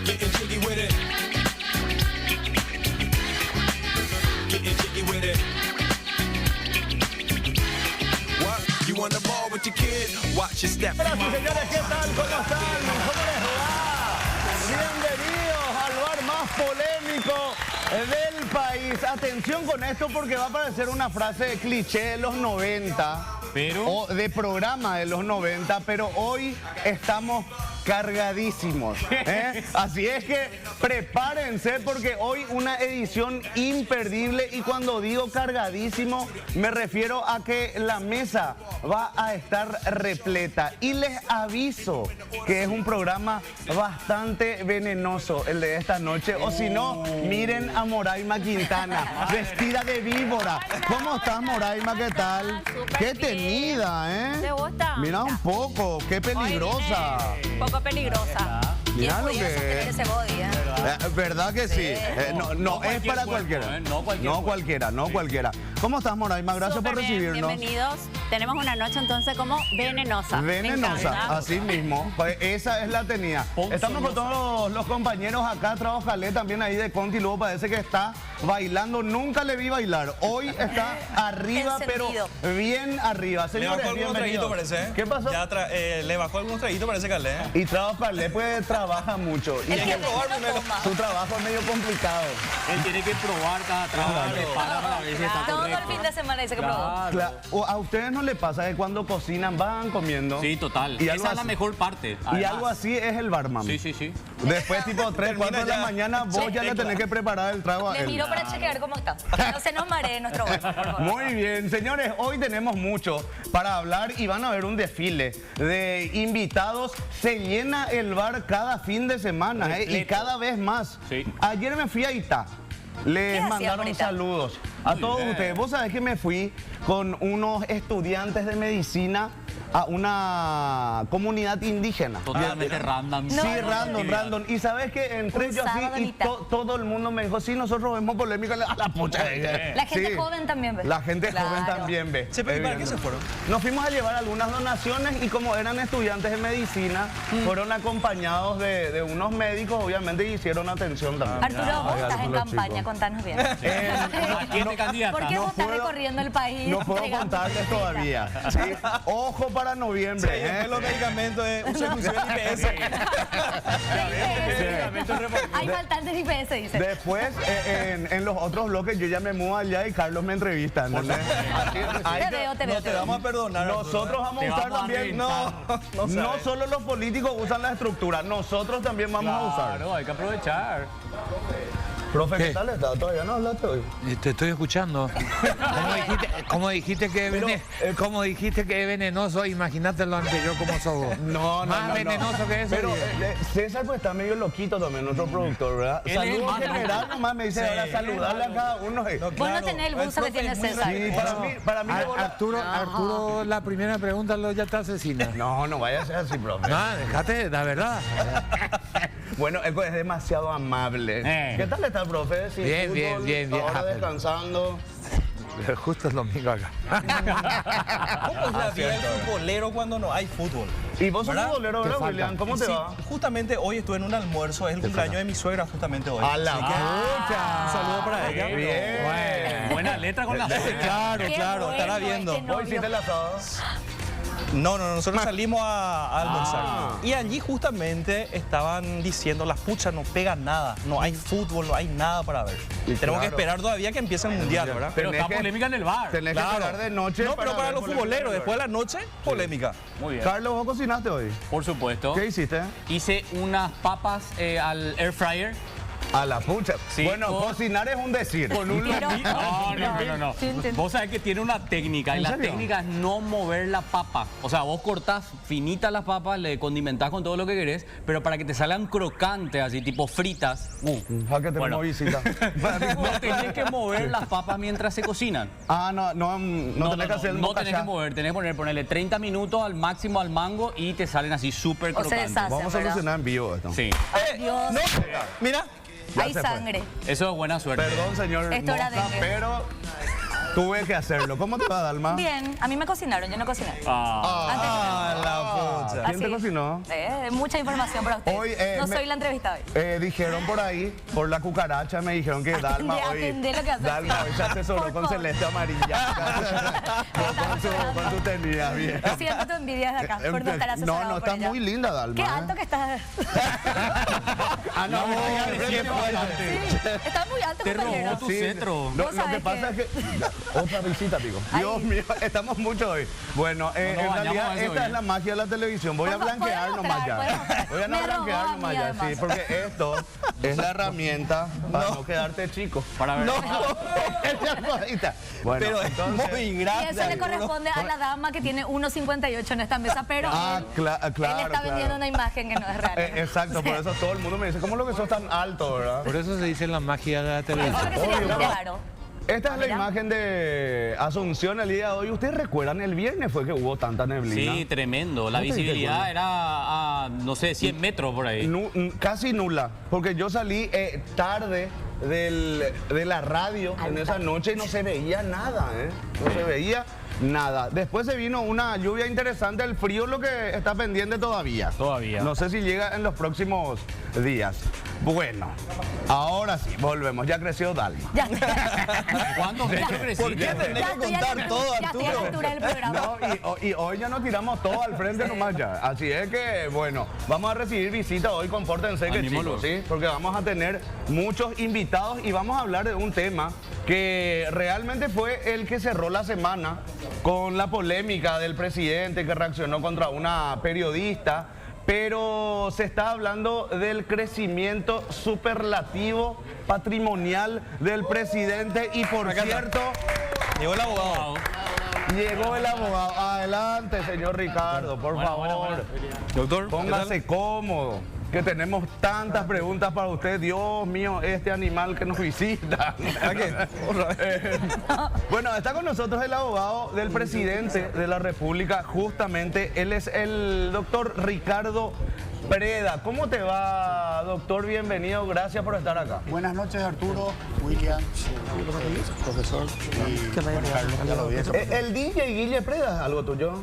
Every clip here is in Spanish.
Getting jiggy with it. Getting jiggy with it. What? You on the ball with your kid? Watch your step. Señoras y señores, ¿qué tal? ¿Cómo están? ¿Cómo les va? Bienvenidos al bar más polémico del país. Atención con esto porque va a parecer una frase de cliché de los 90. O de programa de los 90, pero hoy estamos cargadísimos. Así es que prepárense porque hoy una edición imperdible, y cuando digo cargadísimo me refiero a que la mesa va a estar repleta, y les aviso que es un programa bastante venenoso el de esta noche, o si no, miren a Moraima Quintana vestida de víbora. ¿Cómo estás, Moraima? ¿Qué tal? Qué tenida, ¿eh? ¿Te gusta? Mira un poco, qué peligrosa. Un poco peligrosa. Mira lo ¿Quién pudiera sostener que ese body, ¿Verdad que sí? No es para cuerpo, cualquiera. No cualquiera. ¿Cómo estás, Moraima? Gracias por Súper bien, recibirnos. Bienvenidos. Tenemos una noche entonces como venenosa. Me Venenosa, encanta. así mismo. Pues esa es la tenida. Estamos con todos los compañeros acá. Trabajale también ahí de Conti. Luego parece que está bailando. Nunca le vi bailar. Hoy está arriba, pero Encendido. bien arriba. Le bajó Señores, algunos traguitos, bienvenidos. parece. ¿Qué pasó? Ya le bajó algunos traguitos, parece, Calé. Y Trabajale pues trabaja mucho. Y El que probar no primero. toma. su trabajo es medio complicado. Él tiene que probar cada trago que le para ver si está Todo el correcto. fin de semana dice que probó. ¿O a ustedes no les pasa que cuando cocinan van comiendo? Sí, total. Y Esa algo es la así- mejor parte. Y además. algo así es el barman. Sí. Después, tipo 3, 4 de la ya. mañana, vos ya le tenés que preparar el trago a Le él. miro para chequear cómo está. No se nos maree nuestro bar, por favor. Muy bien, señores, hoy tenemos mucho para hablar y van a ver un desfile de invitados. Se llena el bar cada fin de semana, y Repleto. cada vez más. Sí. Ayer me fui a Itá. Les ¿Qué hacía mandaron por Itá? saludos a todos ustedes. Vos sabés que me fui con unos estudiantes de medicina a una comunidad indígena. Totalmente random. Sí, random. Y sabes que entré Un yo así sábado en y Itá. todo el mundo me dijo, sí, nosotros vemos polémica a la pucha. La gente Sí. joven también ve. La gente joven Claro. también ve. Sí, pero ¿y para qué se fueron? Nos fuimos a llevar algunas donaciones y como eran estudiantes de medicina, fueron acompañados de unos médicos, obviamente, y hicieron atención también. Arturo, vos Ay, estás en algunos campaña, chicos. contanos bien. ¿A quién te candidata? ¿Por qué vos estás puedo- recorriendo el país? No puedo entregando contarles cositas? todavía. ¿Sí? Ojo para noviembre. Sí, después los medicamentos de uso exclusivo del IPS. Hay faltantes de IPS, dice. Después, en los otros bloques, yo ya me muevo allá y Carlos me entrevista, ¿entendés? Así- Te veo, te No te veo. vamos a perdonar. Nosotros vamos Te a usar vamos a también, reventar. no solo los políticos usan la estructura, nosotros también vamos a usar. Claro, hay que aprovechar. Profe, ¿qué tal está? ¿Todavía no hablaste hoy? Te estoy escuchando. Como dijiste que como dijiste que es venenoso, imagínate lo anterior como sos vos. Más venenoso que eso. Pero dije. César pues está medio loquito también, nuestro productor, ¿verdad? Él es el Saludos más general, nomás me dice Sí. ahora saludarle a cada uno. Vos no tenés el buzo que tiene César. Sí, para mí llegó la- Arturo, la primera pregunta ya está asesina. No vaya a ser así, profe. No, déjate, la verdad. Bueno, es demasiado amable. Eh. ¿Qué tal está, profe? Sí, Bien, fútbol, bien. Ahora Ah, descansando. Justo el domingo acá. ¿Cómo es la vida del futbolero cuando no hay fútbol? Y vos sos ¿Verdad? futbolero, ¿verdad, Te William? ¿Cómo te Sí, va? justamente hoy estuve en un almuerzo, es el cumpleaños de mi suegra justamente hoy. A la Así que, pucha. un saludo para ella. Bien. Buena letra con la Claro, Qué claro, estará bueno viendo. este Hoy hiciste el asado. No, nosotros salimos a almorzar. Y allí justamente estaban diciendo, las puchas no pegan nada, no hay fútbol, no hay nada para ver. Y Tenemos que claro. esperar todavía que empiece el mundial, ¿verdad? Pero Tenés está que- polémica en el bar. Tenés que esperar de noche. No, pero para ver los polémica futboleros, del después de bar. la noche, polémica. Muy bien. Carlos, ¿vos cocinaste hoy? Por supuesto. ¿Qué hiciste? Hice unas papas al air fryer. A la pucha. Sí, Bueno, con- cocinar es un decir. Con un Pero- No. Sí, entiendo. Vos sabés que tiene una técnica y ¿En la serio? técnica es no mover la papa. O sea, vos cortás finita las papas, le condimentás con todo lo que querés, pero para que te salgan crocantes, así tipo fritas. ¿A que tenemos Bueno. visita? No tenés que mover las papas mientras se cocinan. Ah, no tenés que hacer el no tenés mocachá. que mover, tenés que ponerle 30 minutos al máximo al mango y te salen así súper O se crocantes. deshace. Vamos a ¿verdad? solucionar en vivo esto. Sí, Ay, Dios. No, mira, Ya Hay se fue. sangre. eso es buena suerte. Perdón, señor Esto era Moza, dengue. pero tuve que hacerlo. ¿Cómo te va, Dalma? Bien, a mí me cocinaron, yo no cociné. La pucha. ¿Quién te cocinó? Mucha información para ustedes. Hoy, no me- soy la entrevistada hoy. Dijeron por ahí, por la cucaracha, me dijeron que Dalma hoy... atendé lo que haces. Dalma hoy se asesoró Por con favor. celeste amarilla. con tu tenida, bien. Siento tu envidia de acá por no estar asesorado No, por estás ella. muy linda, Dalma. Qué alto que estás. Ah, no, Sí, estás muy alto, Te compañero. robó tu cetro. Vos Lo que sabés pasa es que... Otra visita, digo. Ay. Dios mío, estamos mucho hoy. Bueno, en bañamos realidad a ese esta hoy. es la magia de la televisión. Voy a Podemos blanquear nomás mostrar, podemos ya. mostrar. Voy a no Me robó blanquear a nomás mí, ya, además. sí. Porque esto es la herramienta para no quedarte chico. Para ver. Bueno, Pero es entonces... muy Y grande. eso le corresponde a la dama que tiene 1,58 en esta mesa, pero claro, él está vendiendo una imagen que no es real. Exacto, por eso todo el mundo me dice, ¿cómo lo que sos tan alto, verdad? Por eso se dice la magia de la televisión. Porque sería claro. Esta es la Mira. imagen de Asunción el día de hoy. ¿Ustedes recuerdan el viernes fue que hubo tanta neblina? Sí, tremendo. La ¿No te diste visibilidad cuenta? era a, no sé, 100 metros por ahí. Casi nula, porque yo salí tarde de la radio en esa noche y no se veía nada, ¿eh? No se veía nada. Después se vino una lluvia interesante, el frío es lo que está pendiente todavía. Todavía. No sé si llega en los próximos días. Bueno, ahora sí, volvemos. Ya creció Dalma. Ya. ¿Cuántos metros creciste? ¿Por qué tenés Ya que estoy a la contar altura- todo, ya estoy a la Arturo? altura del programa. No, y hoy ya nos tiramos todo al frente nomás ya. Así es que, bueno, vamos a recibir visitas hoy, compórtense que Animémoslos. chicos, ¿sí? Porque vamos a tener muchos invitados y vamos a hablar de un tema que realmente fue el que cerró la semana con la polémica del presidente que reaccionó contra una periodista. Pero se está hablando del crecimiento superlativo patrimonial del presidente y por Acá está. cierto... Llegó el abogado. Wow. Llegó el abogado. Adelante, señor Ricardo, por favor. Doctor, Póngase cómodo, que tenemos tantas preguntas para usted. Dios mío, este animal que nos visita. Bueno, está con nosotros el abogado del presidente de la República, justamente. Él es el doctor Ricardo Preda. ¿Cómo te va, doctor? Bienvenido, gracias por estar acá. Buenas noches, Arturo, William, profesor y Juan Carlos, a la audiencia. ¿El DJ Guille Preda es algo tuyo?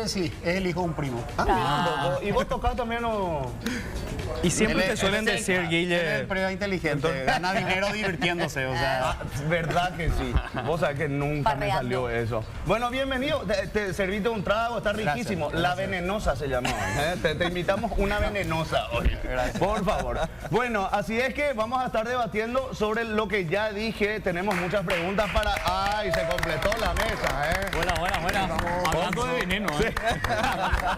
Sí, es el hijo de un primo. Ah, mira, ¿y vos tocás también o...? Y siempre Él te es- suelen él es decir, Él es Guille. el Preda inteligente, gana dinero divirtiéndose, o sea. Verdad que sí. Vos sabés que nunca me Parreando. salió eso. Bueno, bienvenido. Te serviste un trago, está riquísimo. Gracias, La venenosa se llamó. Te invitamos una venenosa hoy. Por favor. Bueno, así es que vamos a estar debatiendo sobre lo que ya dije. Tenemos muchas preguntas para... ¡Ay! Se completó la mesa, ¿eh? Buena. Hablando de veneno, ¿eh?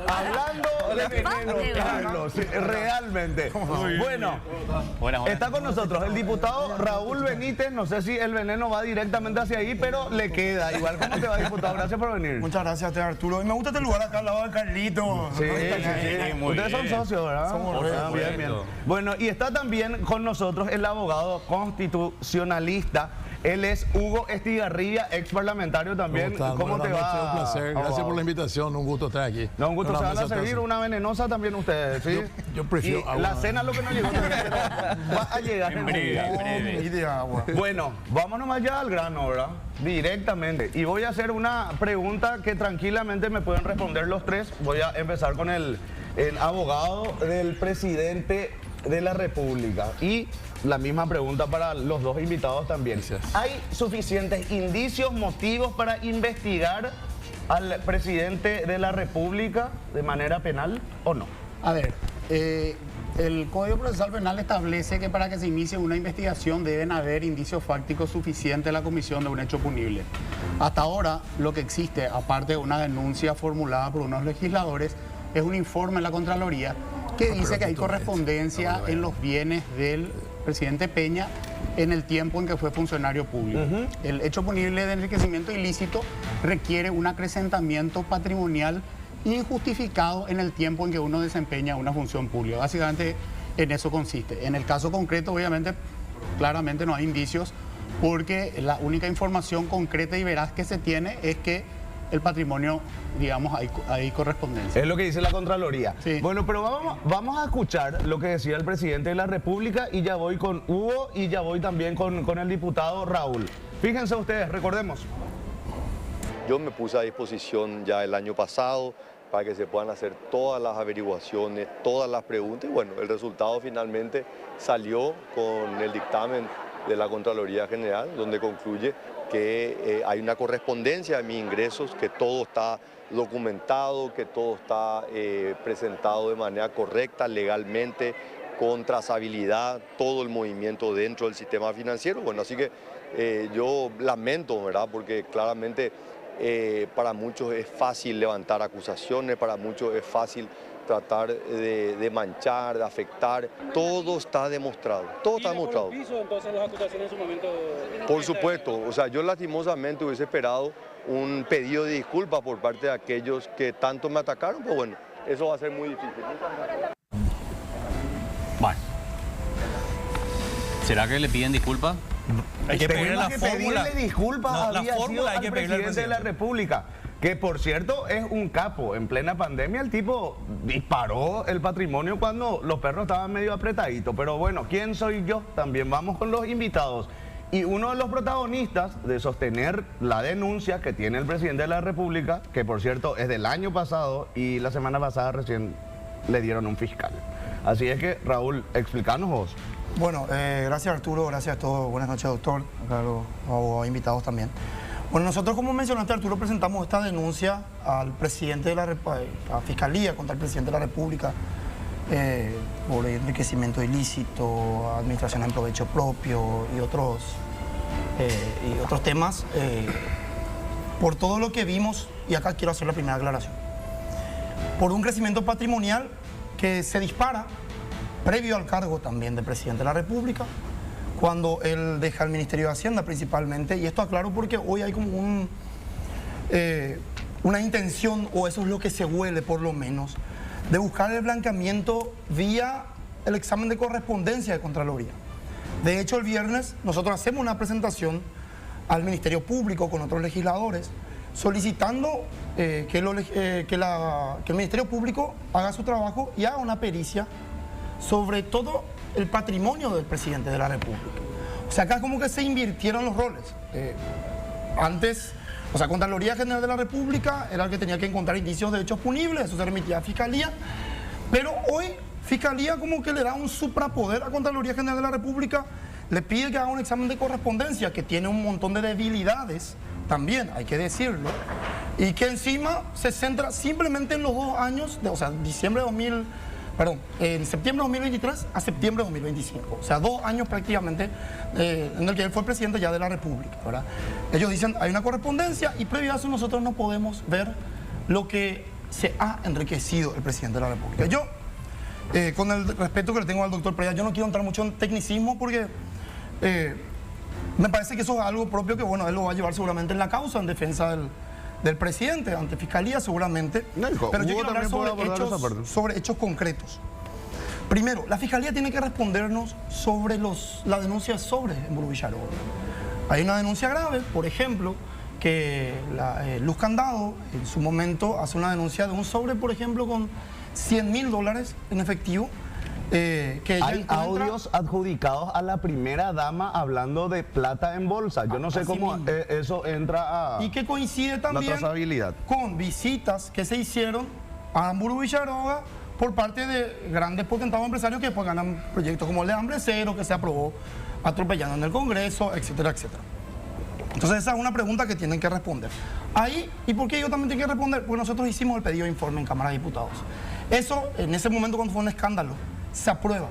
Hablando de veneno, Bastante, Carlos. Sí, realmente. Bueno, Buena. está con nosotros el diputado Raúl Benítez. No sé si el veneno va directamente hacia ahí, pero le queda. Igual, ¿cómo te va, diputado? Gracias por venir. Muchas gracias, Arturo. Y me gusta este lugar acá al lado de Carlito. Sí, sí. muy Ustedes son bien. socios, ¿verdad? Somos Ah, bien, bien. Bueno, y está también con nosotros el abogado constitucionalista. Él es Hugo Estigarribia, ex parlamentario también. ¿Cómo te va? Un placer. Gracias abogado? por la invitación. Un gusto estar aquí. No, un gusto. Una Se van a mesa servir tan- una venenosa también ustedes, ¿sí? Yo prefiero Y agua. la cena es lo que no llegó todavía, pero va a llegar En breve. Y de agua. Bueno, vámonos más ya al grano, ¿verdad? Directamente. Y voy a hacer una pregunta que tranquilamente me pueden responder los tres. Voy a empezar con el abogado del presidente de la República. Y la misma pregunta para los dos invitados también. Gracias. ¿Hay suficientes indicios, motivos para investigar al presidente de la República de manera penal o no? A ver, el Código Procesal Penal establece que para que se inicie una investigación deben haber indicios fácticos suficientes en la comisión de un hecho punible. Hasta ahora, lo que existe, aparte de una denuncia formulada por unos legisladores, es un informe de la Contraloría que dice que hay correspondencia en los bienes del presidente Peña en el tiempo en que fue funcionario público. El hecho punible de enriquecimiento ilícito requiere un acrecentamiento patrimonial injustificado en el tiempo en que uno desempeña una función pública. Básicamente en eso consiste. En el caso concreto, obviamente, claramente no hay indicios porque la única información concreta y veraz que se tiene es que el patrimonio, digamos, hay correspondencia. Es lo que dice la Contraloría. Sí. Bueno, pero vamos a escuchar lo que decía el presidente de la República y ya voy con Hugo y ya voy también con el diputado Raúl. Fíjense ustedes, recordemos. Yo me puse a disposición ya el año pasado para que se puedan hacer todas las averiguaciones, todas las preguntas. Y bueno, el resultado finalmente salió con el dictamen de la Contraloría General, donde concluye que hay una correspondencia de mis ingresos, que todo está documentado, que todo está presentado de manera correcta, legalmente, con trazabilidad, todo el movimiento dentro del sistema financiero. Bueno, así que yo lamento, ¿verdad? Porque claramente para muchos es fácil levantar acusaciones, para muchos es fácil tratar de manchar, de afectar. Todo está demostrado, todo está demostrado. Entonces las acusaciones en su momento... Por supuesto, o sea, yo lastimosamente hubiese esperado un pedido de disculpas por parte de aquellos que tanto me atacaron, pero bueno, eso va a ser muy difícil. Bueno. ¿Será que le piden disculpas? Hay que pedirle la fórmula. Pedirle disculpas había sido al presidente de la República, que por cierto es un capo. En plena pandemia el tipo disparó el patrimonio cuando los perros estaban medio apretaditos. Pero bueno, ¿quién soy yo? También vamos con los invitados. Y uno de los protagonistas de sostener la denuncia que tiene el presidente de la República, que por cierto es del año pasado y la semana pasada recién le dieron un fiscal. Así es que, Raúl, explícanos vos. Bueno, gracias Arturo, gracias a todos. Buenas noches, doctor, a los invitados también. Bueno, nosotros, como mencionaste, Arturo, presentamos esta denuncia al presidente de la Fiscalía contra el presidente de la República por enriquecimiento ilícito, administración en provecho propio y otros temas, por todo lo que vimos, y acá quiero hacer la primera aclaración, por un crecimiento patrimonial que se dispara previo al cargo también del presidente de la República, cuando él deja el Ministerio de Hacienda principalmente, y esto aclaro porque hoy hay como una intención, o eso es lo que se huele por lo menos, de buscar el blanqueamiento vía el examen de correspondencia de Contraloría. De hecho, el viernes nosotros hacemos una presentación al Ministerio Público con otros legisladores solicitando que el Ministerio Público haga su trabajo y haga una pericia sobre todo el patrimonio del presidente de la República. O sea, acá como que se invirtieron los roles. Antes, o sea, Contraloría General de la República era el que tenía que encontrar indicios de hechos punibles, eso se remitía a Fiscalía, pero hoy Fiscalía como que le da un suprapoder a Contraloría General de la República, le pide que haga un examen de correspondencia que tiene un montón de debilidades, también hay que decirlo, y que encima se centra simplemente en los 2 años, o sea, en septiembre de 2023 a septiembre de 2025. O sea, 2 años prácticamente en el que él fue presidente ya de la República, ¿verdad? Ellos dicen, hay una correspondencia y previo a eso nosotros no podemos ver lo que se ha enriquecido el presidente de la República. Yo, con el respeto que le tengo al doctor Pereira, yo no quiero entrar mucho en tecnicismo porque me parece que eso es algo propio que, bueno, él lo va a llevar seguramente en la causa en defensa del presidente, ante Fiscalía seguramente, pero yo quiero hablar sobre hechos concretos. Primero, la Fiscalía tiene que respondernos sobre la denuncia sobre Emburu Villarroel. Hay una denuncia grave, por ejemplo, que Luz Candado en su momento hace una denuncia de un sobre, por ejemplo, con $100.000 en efectivo. Hay audios adjudicados a la primera dama hablando de plata en bolsa. Yo no sé cómo eso entra a... Y que coincide también la trazabilidad con visitas que se hicieron a Emburu Villarroel por parte de grandes potentados empresarios que después ganan proyectos como el de Hambre Cero, que se aprobó atropellando en el Congreso, etcétera, etcétera. Entonces esa es una pregunta que tienen que responder. Ahí, ¿y por qué yo también tengo que responder? Porque nosotros hicimos el pedido de informe en Cámara de Diputados. Eso, en ese momento cuando fue un escándalo, se aprueba.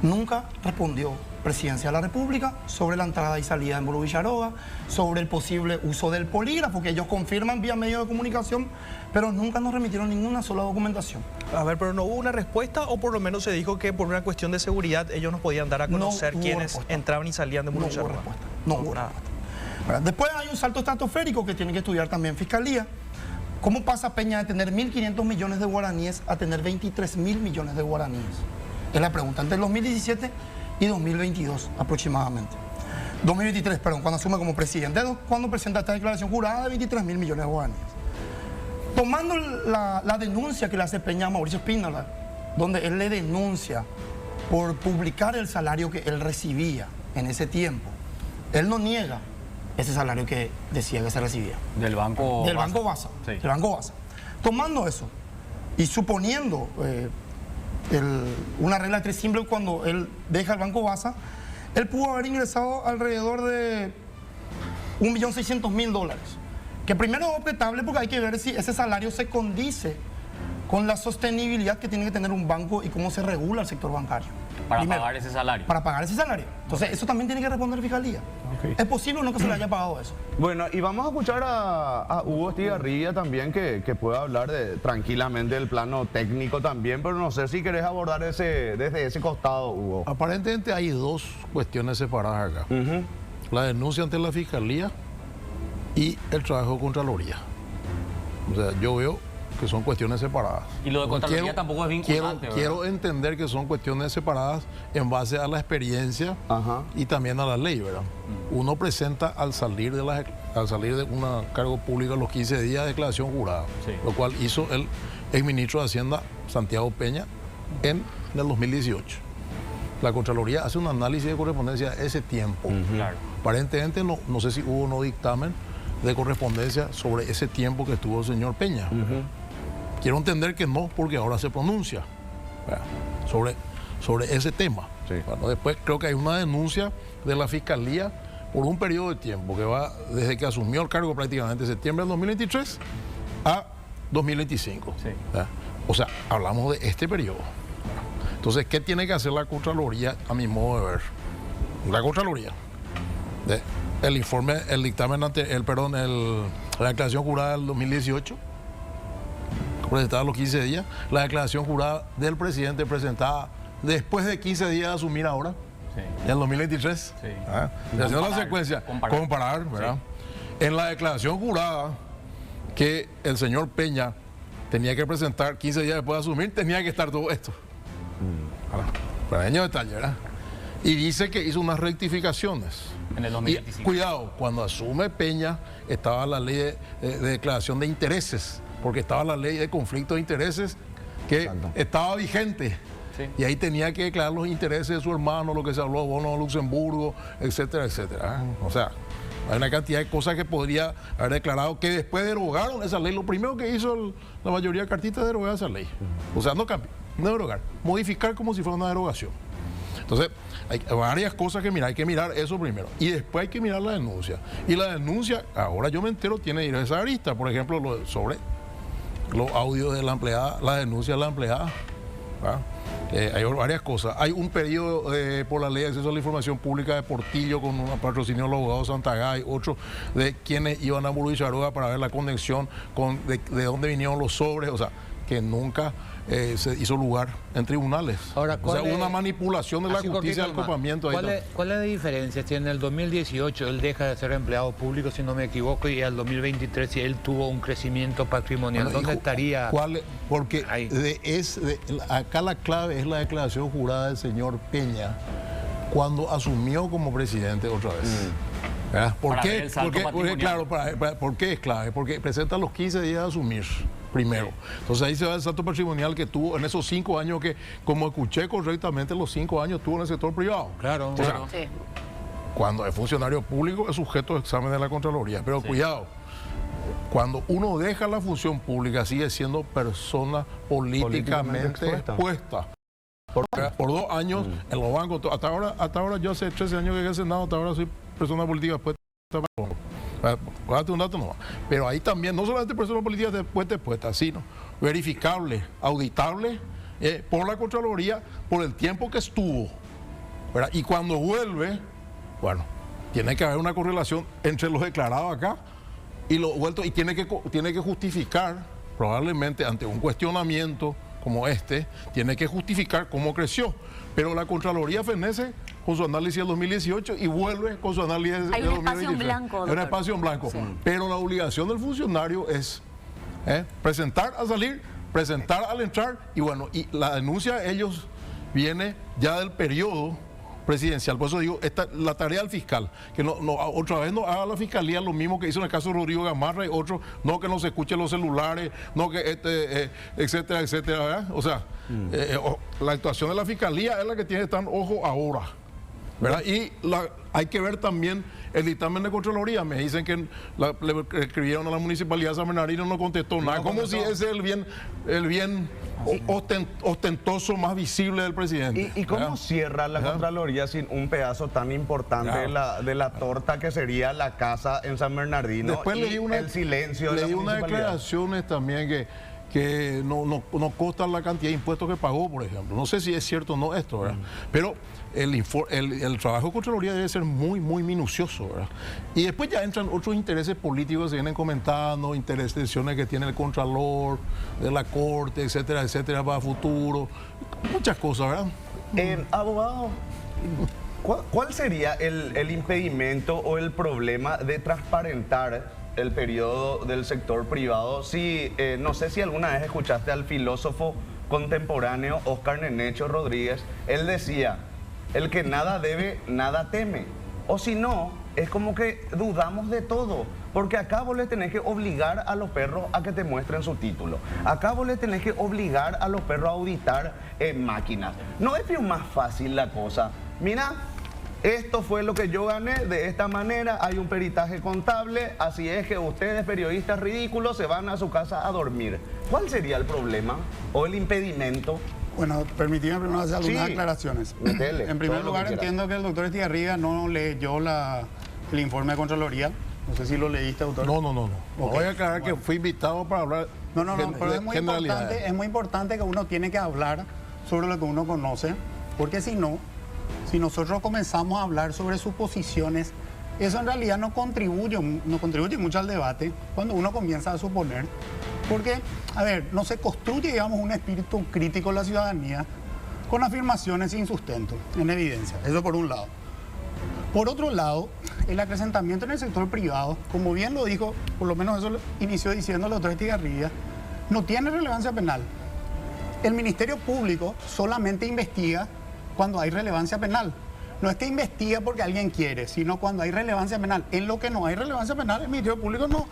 Nunca respondió Presidencia de la República sobre la entrada y salida de Emburu Villarroel, sobre el posible uso del polígrafo, que ellos confirman vía medio de comunicación, pero nunca nos remitieron ninguna sola documentación. A ver, pero no hubo una respuesta, o por lo menos se dijo que por una cuestión de seguridad ellos nos podían dar a conocer quiénes entraban y salían de Emburu Villarroel. No hubo respuesta, no hubo nada. Después hay un salto estratosférico que tiene que estudiar también Fiscalía. ¿Cómo pasa Peña de tener 1.500 millones de guaraníes a tener 23.000 millones de guaraníes? Es la pregunta, entre el 2017 y 2022 aproximadamente. 2023, perdón, cuando asume como presidente, cuando presenta esta declaración jurada de 23 mil millones de guaraníes. Tomando la denuncia que le hace Peña a Mauricio Espínola, donde él le denuncia por publicar el salario que él recibía en ese tiempo, él no niega ese salario que decía que se recibía. Del Banco Basa. Sí. Del Banco Basa. Tomando eso y suponiendo una regla de tres simple, cuando él deja el Banco Basa, él pudo haber ingresado alrededor de 1.600.000 dólares. Que primero es objetable porque hay que ver si ese salario se condice con la sostenibilidad que tiene que tener un banco y cómo se regula el sector bancario. Para pagar ese salario. Para pagar ese salario. Entonces, eso también tiene que responder Fiscalía. Okay. ¿Es posible o no que se le haya pagado eso? Bueno, y vamos a escuchar a Hugo Estigarribia también, que pueda hablar tranquilamente del plano técnico también, pero no sé si querés abordar desde ese costado, Hugo. Aparentemente hay dos cuestiones separadas acá. La denuncia ante la Fiscalía y el trabajo de Contraloría. O sea, yo veo que son cuestiones separadas. Y lo de Contraloría tampoco es vinculante, quiero entender que son cuestiones separadas en base a la experiencia y también a la ley, ¿verdad? Uno presenta al salir de un cargo público a los 15 días de declaración jurada, lo cual hizo el exministro de Hacienda, Santiago Peña, en el 2018. La Contraloría hace un análisis de correspondencia a ese tiempo. Claro. Aparentemente no sé si hubo no dictamen de correspondencia sobre ese tiempo que estuvo el señor Peña. Quiero entender que no, porque ahora se pronuncia sobre ese tema. Sí. Bueno, después creo que hay una denuncia de la Fiscalía por un periodo de tiempo que va desde que asumió el cargo prácticamente septiembre del 2023 a 2025. Sí. O sea, hablamos de este periodo. Entonces, ¿qué tiene que hacer la Contraloría a mi modo de ver? La Contraloría, el informe, el dictamen la declaración jurada del 2018, presentada a los 15 días, la declaración jurada del presidente presentada después de 15 días de asumir ahora, en el 2023. Sí. Haciendo la secuencia, comparar, ¿verdad? Sí. En la declaración jurada que el señor Peña tenía que presentar 15 días después de asumir, tenía que estar todo esto. Pequeño detalle, ¿verdad? Y dice que hizo unas rectificaciones. En el 2025. Y, cuidado, cuando asume Peña estaba la ley de declaración de intereses, porque estaba la ley de conflicto de intereses que estaba vigente. Sí. Y ahí tenía que declarar los intereses de su hermano, lo que se habló, bono de Luxemburgo, etcétera, etcétera. O sea, hay una cantidad de cosas que podría haber declarado que después derogaron esa ley. Lo primero que hizo la mayoría de cartistas es derogar esa ley. O sea, no cambiar, no derogar, modificar como si fuera una derogación. Entonces, hay varias cosas que mirar. Hay que mirar eso primero. Y después hay que mirar la denuncia. Y la denuncia, ahora yo me entero, tiene diversas aristas. Por ejemplo, sobre los audios de la empleada, la denuncia de la empleada. Hay varias cosas. Hay un pedido por la ley de acceso a la información pública de Portillo con un patrocinio de los abogados Santagay, otro de quienes iban a Buruycharoa para ver la conexión de dónde vinieron los sobres. O sea, que nunca se hizo lugar en tribunales. Ahora, o sea, una manipulación de la justicia del copamiento. ¿Cuál es la diferencia? Si en el 2018 él deja de ser empleado público, si no me equivoco, y al 2023 si él tuvo un crecimiento patrimonial, ¿dónde estaría? Porque acá la clave es la declaración jurada del señor Peña cuando asumió como presidente otra vez. ¿Por qué? ¿Por qué es clave? Porque presenta los 15 días de asumir primero. Entonces ahí se va el salto patrimonial que tuvo en esos 5 años que, como escuché correctamente, los 5 años tuvo en el sector privado. Claro. O sea, cuando es funcionario público es sujeto de examen de la Contraloría. Pero cuidado, cuando uno deja la función pública sigue siendo persona políticamente expuesta. Por 2 años en los bancos, hasta ahora yo hace 13 años que en el Senado, hasta ahora soy persona política expuesta. Voy a darte un dato nomás. Pero ahí también, no solamente personas políticas expuestas, sino verificable, auditable por la Contraloría por el tiempo que estuvo, ¿verdad? Y cuando vuelve, bueno, tiene que haber una correlación entre los declarados acá y los vueltos, y tiene que justificar, probablemente ante un cuestionamiento como este, tiene que justificar cómo creció. Pero la Contraloría fenece con su análisis del 2018 y vuelve con su análisis del 2023. Hay un espacio en blanco, doctor. Hay un espacio en blanco. Sí. Pero la obligación del funcionario es presentar al salir, presentar al entrar, y bueno, y la denuncia de ellos viene ya del periodo presidencial. Por eso digo, la tarea del fiscal, que otra vez no haga la fiscalía lo mismo que hizo en el caso de Rodrigo Gamarra y otros, no que no se escuchen los celulares, no que etcétera, etcétera, ¿verdad? O sea, la actuación de la fiscalía es la que tiene que estar en ojo ahora, ¿verdad? Y hay que ver también el dictamen de Contraloría. Me dicen que le escribieron a la Municipalidad de San Bernardino, no contestó nada, como si ese es el bien ostentoso más visible del presidente. ¿Y cómo ¿verdad? cierra la Contraloría sin un pedazo tan importante de la torta que sería la casa en San Bernardino? Después leí el silencio de la leí unas municipalidad. declaraciones también que no consta la cantidad de impuestos que pagó, por ejemplo. No sé si es cierto o no esto, ¿verdad? Pero el trabajo de Contraloría debe ser muy, muy minucioso, ¿verdad? Y después ya entran otros intereses políticos que se vienen comentando, tensiones que tiene el Contralor, de la Corte, etcétera, etcétera, para futuro. Muchas cosas, ¿verdad? Abogado, ¿cuál sería el impedimento o el problema de transparentar el periodo del sector privado? No sé si alguna vez escuchaste al filósofo contemporáneo Oscar Nenecho Rodríguez. Él decía, el que nada debe, nada teme. O si no, es como que dudamos de todo. Porque acá vos le tenés que obligar a los perros a que te muestren su título. Acá vos le tenés que obligar a los perros a auditar máquinas. ¿No es más fácil la cosa? Mira, esto fue lo que yo gané de esta manera, hay un peritaje contable, así es que ustedes, periodistas ridículos, se van a su casa a dormir. ¿Cuál sería el problema o el impedimento? Bueno, permíteme primero hacer algunas aclaraciones. Metele, en primer todo lo lugar, que entiendo que el doctor Estigarribia no leyó el informe de Contraloría. No sé si lo leíste, doctor. No. Okay. Voy a aclarar que fui invitado para hablar. No, pero es muy importante que uno tiene que hablar sobre lo que uno conoce, porque si nosotros comenzamos a hablar sobre suposiciones, eso en realidad no contribuye mucho al debate cuando uno comienza a suponer. Porque, a ver, no se construye, digamos, un espíritu crítico en la ciudadanía con afirmaciones sin sustento, en evidencia. Eso por un lado. Por otro lado, el acrecentamiento en el sector privado, como bien lo dijo, por lo menos eso lo inició diciendo el doctor Estigarribia, no tiene relevancia penal. El Ministerio Público solamente investiga cuando hay relevancia penal. No es que investiga porque alguien quiere, sino cuando hay relevancia penal. En lo que no hay relevancia penal, el Ministerio Público no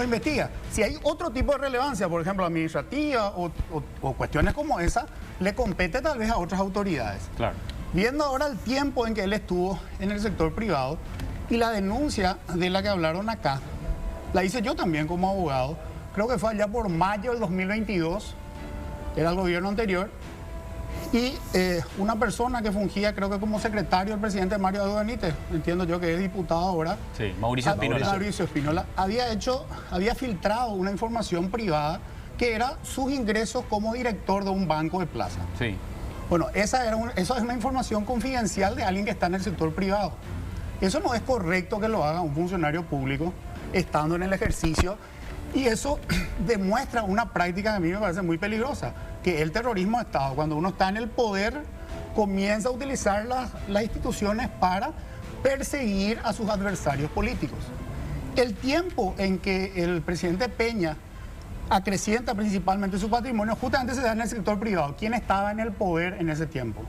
investiga. Si hay otro tipo de relevancia, por ejemplo, administrativa o cuestiones como esa, le compete tal vez a otras autoridades. Claro. Viendo ahora el tiempo en que él estuvo en el sector privado y la denuncia de la que hablaron acá, la hice yo también como abogado, creo que fue allá por mayo del 2022, era el gobierno anterior, y una persona que fungía creo que como secretario del presidente Mario Abdo Benítez, entiendo yo que es diputado ahora. Sí, Mauricio Espínola. Mauricio Espínola había filtrado una información privada que era sus ingresos como director de un banco de plaza. Sí. Bueno, eso es una información confidencial de alguien que está en el sector privado. Eso no es correcto que lo haga un funcionario público estando en el ejercicio, y eso demuestra una práctica que a mí me parece muy peligrosa, que el terrorismo de Estado, cuando uno está en el poder, comienza a utilizar las instituciones para perseguir a sus adversarios políticos. El tiempo en que el presidente Peña acrecienta principalmente su patrimonio justamente se da en el sector privado. ¿Quién estaba en el poder en ese tiempo?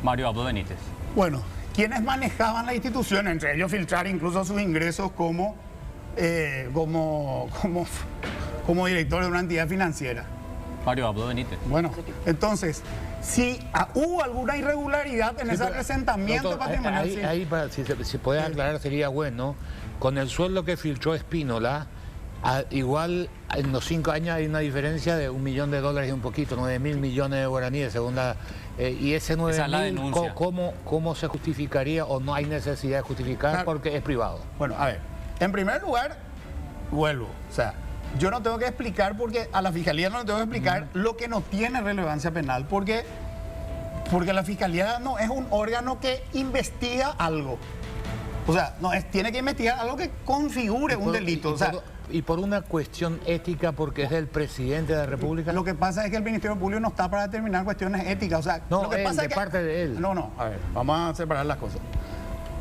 Mario Abdo Benítez. Bueno, ¿quiénes manejaban la institución? Entre ellos filtrar incluso sus ingresos como director de una entidad financiera. Mario Abdo Benítez. Bueno, entonces, si hubo alguna irregularidad en ese acrecentamiento patrimonial... Ahí si se puede aclarar sería bueno, con el sueldo que filtró Espínola, igual en los 5 años hay una diferencia de $1 millón y un poquito, 9.000 millones de guaraníes, según y ese 9.000, ¿cómo se justificaría o no hay necesidad de justificar? Claro. Porque es privado. Bueno, a ver, en primer lugar, vuelvo, o sea, yo no tengo que explicar, porque a la Fiscalía no le tengo que explicar lo que no tiene relevancia penal, porque la Fiscalía no es un órgano que investiga algo. O sea, tiene que investigar algo que configure un delito. Y por una cuestión ética, porque es del presidente de la República. Lo que pasa es que el Ministerio Público no está para determinar cuestiones éticas. O sea, no, lo que pasa es que, parte de él. No, a ver, vamos a separar las cosas.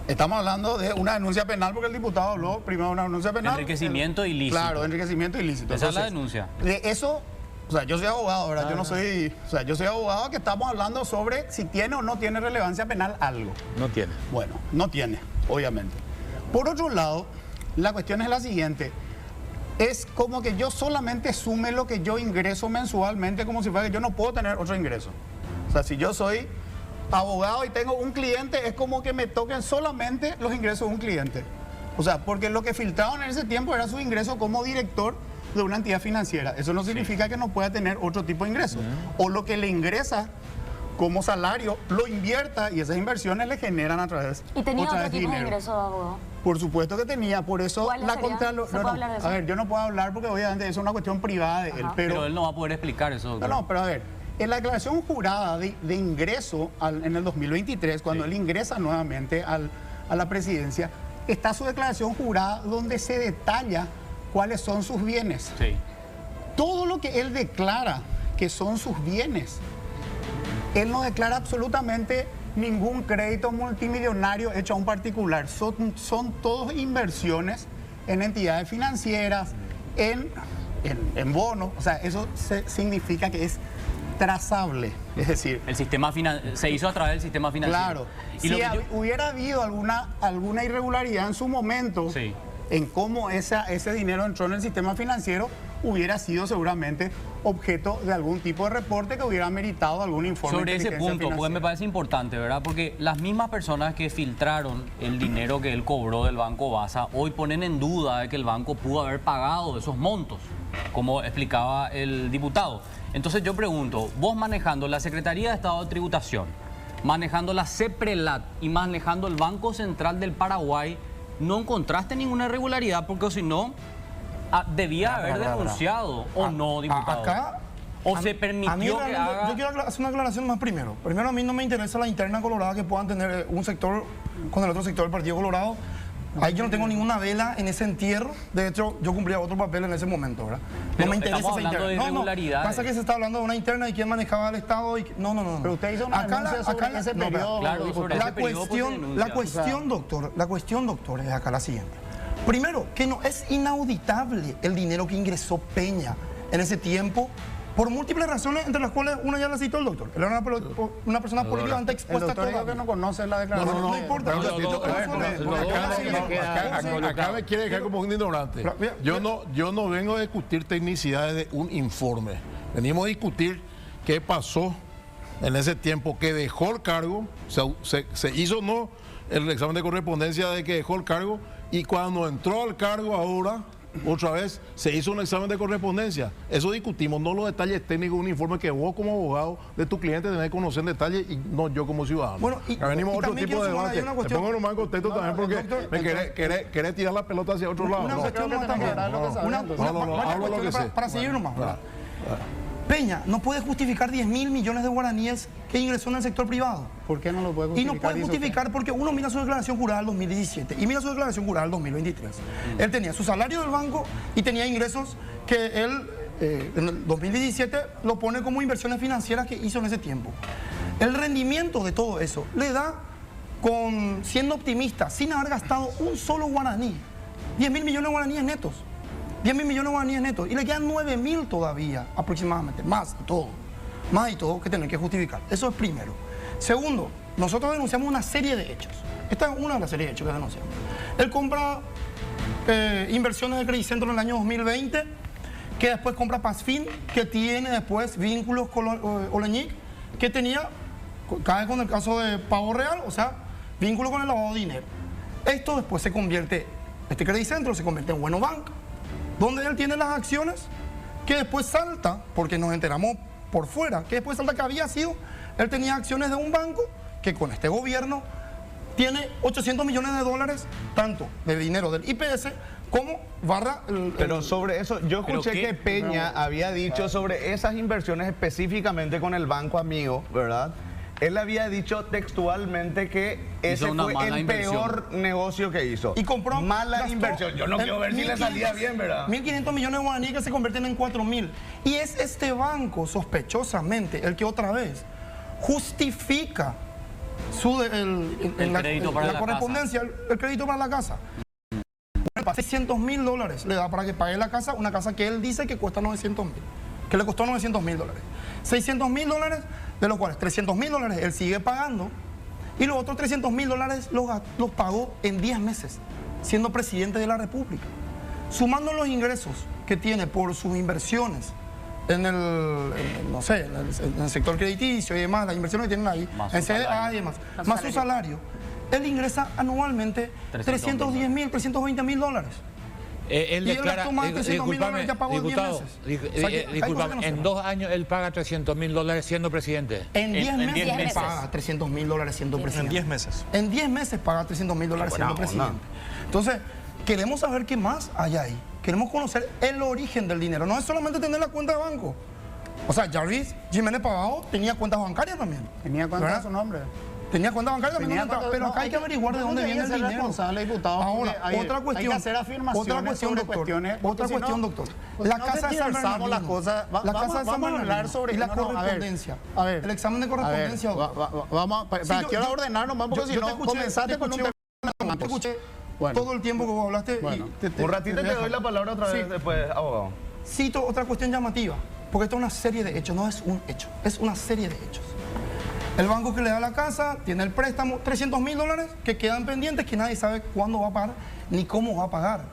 Estamos hablando de una denuncia penal, porque el diputado habló primero de una denuncia penal. Enriquecimiento ilícito. Claro, enriquecimiento ilícito. Esa es la denuncia. De eso O sea, yo soy abogado, ¿verdad? Yo no soy... O sea, yo soy abogado que estamos hablando sobre si tiene o no tiene relevancia penal algo. No tiene. Bueno, no tiene, obviamente. Por otro lado, la cuestión es la siguiente. Es como que yo solamente sume lo que yo ingreso mensualmente, como si fuera que yo no puedo tener otro ingreso. O sea, si yo soy abogado y tengo un cliente, es como que me toquen solamente los ingresos de un cliente. O sea, porque lo que filtraron en ese tiempo era su ingreso como director de una entidad financiera. Eso no significa que no pueda tener otro tipo de ingresos. O lo que le ingresa como salario, lo invierta y esas inversiones le generan a través ¿Y tenía otra otro vez tipo de dinero. ingreso, abogado? Por supuesto que tenía, por eso ¿Cuáles la serían? Contraloría... ¿Se puede hablar de eso? A ver, yo no puedo hablar porque obviamente eso es una cuestión privada de él, Pero él no va a poder explicar eso, doctor. no, pero a ver, en la declaración jurada de ingreso en el 2023, cuando él ingresa nuevamente a la presidencia, está su declaración jurada donde se detalla cuáles son sus bienes. Sí. Todo lo que él declara que son sus bienes, él no declara absolutamente ningún crédito multimillonario hecho a un particular. Son todos inversiones en entidades financieras, en bonos. O sea, eso significa que es trazable. Es decir, El sistema se hizo a través del sistema financiero. claro, Y si lo que yo- hubiera habido alguna irregularidad en su momento Sí. en cómo ese dinero entró en el sistema financiero, hubiera sido seguramente objeto de algún tipo de reporte que hubiera meritado algún informe Sobre de ese inteligencia punto, porque me financiera. parece importante, ¿verdad? Porque las mismas personas que filtraron el dinero que él cobró del Banco Basa, hoy ponen en duda de que el banco pudo haber pagado esos montos, como explicaba el diputado. Entonces yo pregunto, vos manejando la Secretaría de Estado de Tributación, manejando la CEPRELAT y manejando el Banco Central del Paraguay, ¿no encontraste ninguna irregularidad? Porque si no, debía haber denunciado o no, diputado. Acá... ¿O a- se a mí permitió que realmente- haga...? Yo quiero hacer una aclaración más primero. Primero, a mí no me interesa la interna colorada que puedan tener un sector con el otro sector del Partido Colorado. Ahí yo no tengo ninguna vela en ese entierro. De hecho, yo cumplía otro papel en ese momento, ¿verdad? No Pero me interesa estamos esa hablando interna. de irregularidades. Pasa que se está hablando de una interna y quién manejaba el Estado. No. Pero usted hizo una denuncia sobre ese periodo. Claro, sobre ese periodo, pues, se denuncia. La cuestión, doctor, es acá la siguiente. Primero, que no es inauditable el dinero que ingresó Peña en ese tiempo, por múltiples razones, entre las cuales una ya la citó el doctor. Él era una persona políticamente El expuesta a doctor dijo todo. que no conoce la declaración. No importa. Acá me quiere dejar como un ignorante. Yo no vengo a discutir tecnicidades de un informe. Venimos a discutir qué pasó en ese tiempo que dejó el cargo, se hizo o no el examen de correspondencia de que dejó el cargo, y cuando entró al cargo ahora, otra vez, se hizo un examen de correspondencia. Eso discutimos, no los detalles técnicos de un informe que vos como abogado de tu cliente tenés que conocer en detalle y no yo como ciudadano. Bueno, Acá venimos a otro también tipo de quiero sumar ahí debate. una Me cuestión. pongo nomás en contexto también porque doctor, me querés tirar la pelota hacia otro lado. Una No. cuestión más también. hablo lo que sé. Para seguir nomás. Peña no puede justificar 10.000 millones de guaraníes que ingresó en el sector privado. ¿Por qué no lo puede Y justificar? no puede dice usted? justificar porque uno mira su declaración jurada del 2017 y mira su declaración jurada del 2023. Él tenía su salario del banco y tenía ingresos que él en el 2017 lo pone como inversiones financieras que hizo en ese tiempo. El rendimiento de todo eso le da, siendo optimista, sin haber gastado un solo guaraní, 10.000 millones de guaraníes netos. 10.000 millones de guaraníes netos. Y le quedan 9.000 todavía, aproximadamente. Más y todo. Más y todo que tener que justificar. Eso es primero. Segundo, nosotros denunciamos una serie de hechos. Esta es una de las series de hechos que denunciamos. Él compra inversiones de Credicentro en el año 2020, que después compra Pazfin, que tiene después vínculos con Oleñic, que tenía, cae con el caso de Pavo Real, o sea, vínculo con el lavado de dinero. Esto después se convierte, este Credicentro se convierte en Bueno Bank, donde él tiene las acciones, que después salta, porque nos enteramos por fuera, que después salta que él tenía acciones de un banco que con este gobierno tiene 800 millones de dólares, tanto de dinero del IPS como barra... Pero sobre eso, yo escuché que Peña había dicho sobre esas inversiones específicamente con el banco amigo, ¿verdad? Él había dicho textualmente que ese Hizo una fue mala el inversión. peor negocio que hizo. Y compró... Mala gastó inversión. Yo no quiero ver si le salía 1.500 bien, ¿verdad? 1.500 millones de guaraníes que se convierten en 4.000. Y es este banco, sospechosamente, el que otra vez justifica El crédito para la correspondencia, el crédito para la casa. 600.000 dólares le da para que pague la casa, una casa que él dice que cuesta 900.000. que le costó $900.000. $600.000, de los cuales $300.000 él sigue pagando, y los otros $300.000 los pagó en 10 meses, siendo presidente de la República. Sumando los ingresos que tiene por sus inversiones en el sector crediticio y demás, las inversiones que tienen ahí, en CDA y demás, más su salario, él ingresa anualmente $310.000, $320.000. Él declara, $300.000 ya pagó en 10 meses. Disculpame, en 2 años él paga $300.000 siendo presidente. En 10 meses paga $300.000 siendo presidente. En 10 meses. En 10 meses paga $300.000 siendo presidente. Entonces, queremos saber qué más hay ahí. Queremos conocer el origen del dinero. No es solamente tener la cuenta de banco. O sea, Jarvis Jiménez Pagado tenía cuentas bancarias también. Tenía cuentas a su nombre. Tenía cuenta bancaria también, pero acá hay que averiguar de dónde viene el dinero. Responsable, diputado, ahora, otra cuestión. Hay que hacer afirmaciones otra cuestión, sobre doctor. cuestiones. Otra cuestión, doctor. La casa de San Bernardino. Las cosas. Vamos a hablar sobre la correspondencia. A ver. El examen de correspondencia, doctor. Vamos, ¿para qué hora ordenarnos? Porque si no, comenzaste con un tema. Te escuché todo el tiempo que vos hablaste. Un ratito te doy la palabra otra vez después, abogado. Cito otra cuestión llamativa, porque esto es una serie de hechos, no es un hecho, es una serie de hechos. El banco que le da la casa tiene el préstamo, $300.000 que quedan pendientes, que nadie sabe cuándo va a pagar ni cómo va a pagar.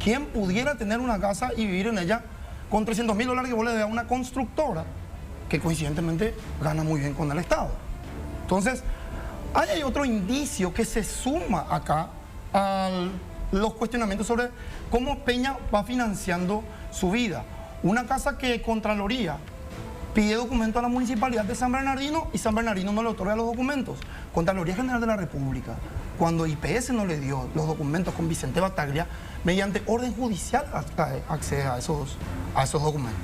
¿Quién pudiera tener una casa y vivir en ella con $300.000 que vos le das a una constructora que coincidentemente gana muy bien con el Estado? Entonces, hay otro indicio que se suma acá a los cuestionamientos sobre cómo Peña va financiando su vida. Una casa que Contraloría pide documento a la Municipalidad de San Bernardino y San Bernardino no le otorga los documentos. Contraloría General de la República, cuando IPS no le dio los documentos con Vicente Bataglia, mediante orden judicial accede a esos documentos.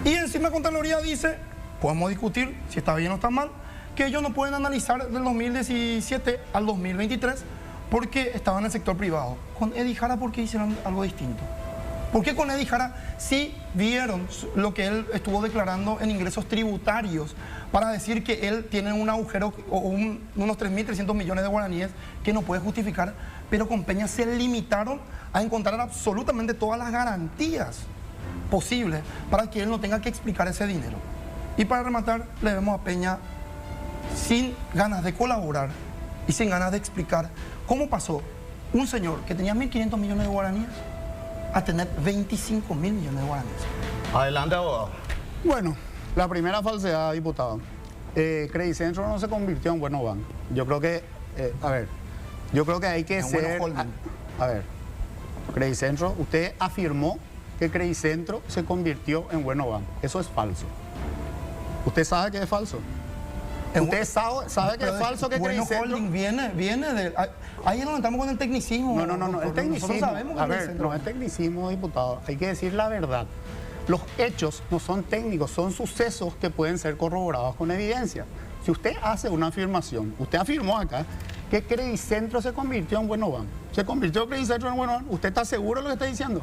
Y encima Contraloría dice, podemos discutir si está bien o está mal, que ellos no pueden analizar del 2017 al 2023 porque estaban en el sector privado. Con Edi Jara, ¿por qué hicieron algo distinto? ¿Por qué con Edi Jara sí vieron lo que él estuvo declarando en ingresos tributarios para decir que él tiene un agujero o unos 3.300 millones de guaraníes que no puede justificar? Pero con Peña se limitaron a encontrar absolutamente todas las garantías posibles para que él no tenga que explicar ese dinero. Y para rematar, le vemos a Peña sin ganas de colaborar y sin ganas de explicar cómo pasó un señor que tenía 1.500 millones de guaraníes a tener 25.000 millones de guaraníes. Adelante, abogado. Bueno, la primera falsedad, diputado. Credicentro no se convirtió en Bueno Banco. Yo creo que, yo creo que hay que ser... Credicentro, usted afirmó que Credicentro se convirtió en Bueno Banco. Eso es falso. ¿Usted sabe que es falso? ¿Usted sabe que es falso que Credicentro... Bueno Holding viene de... Ahí es donde estamos con el tecnicismo. No, el tecnicismo. Nosotros sabemos que no es tecnicismo, diputado. Hay que decir la verdad. Los hechos no son técnicos, son sucesos que pueden ser corroborados con evidencia. Si usted hace una afirmación, usted afirmó acá que Credicentro se convirtió en Bueno Banco. ¿Se convirtió Credicentro en Bueno Banco? ¿Usted está seguro de lo que está diciendo?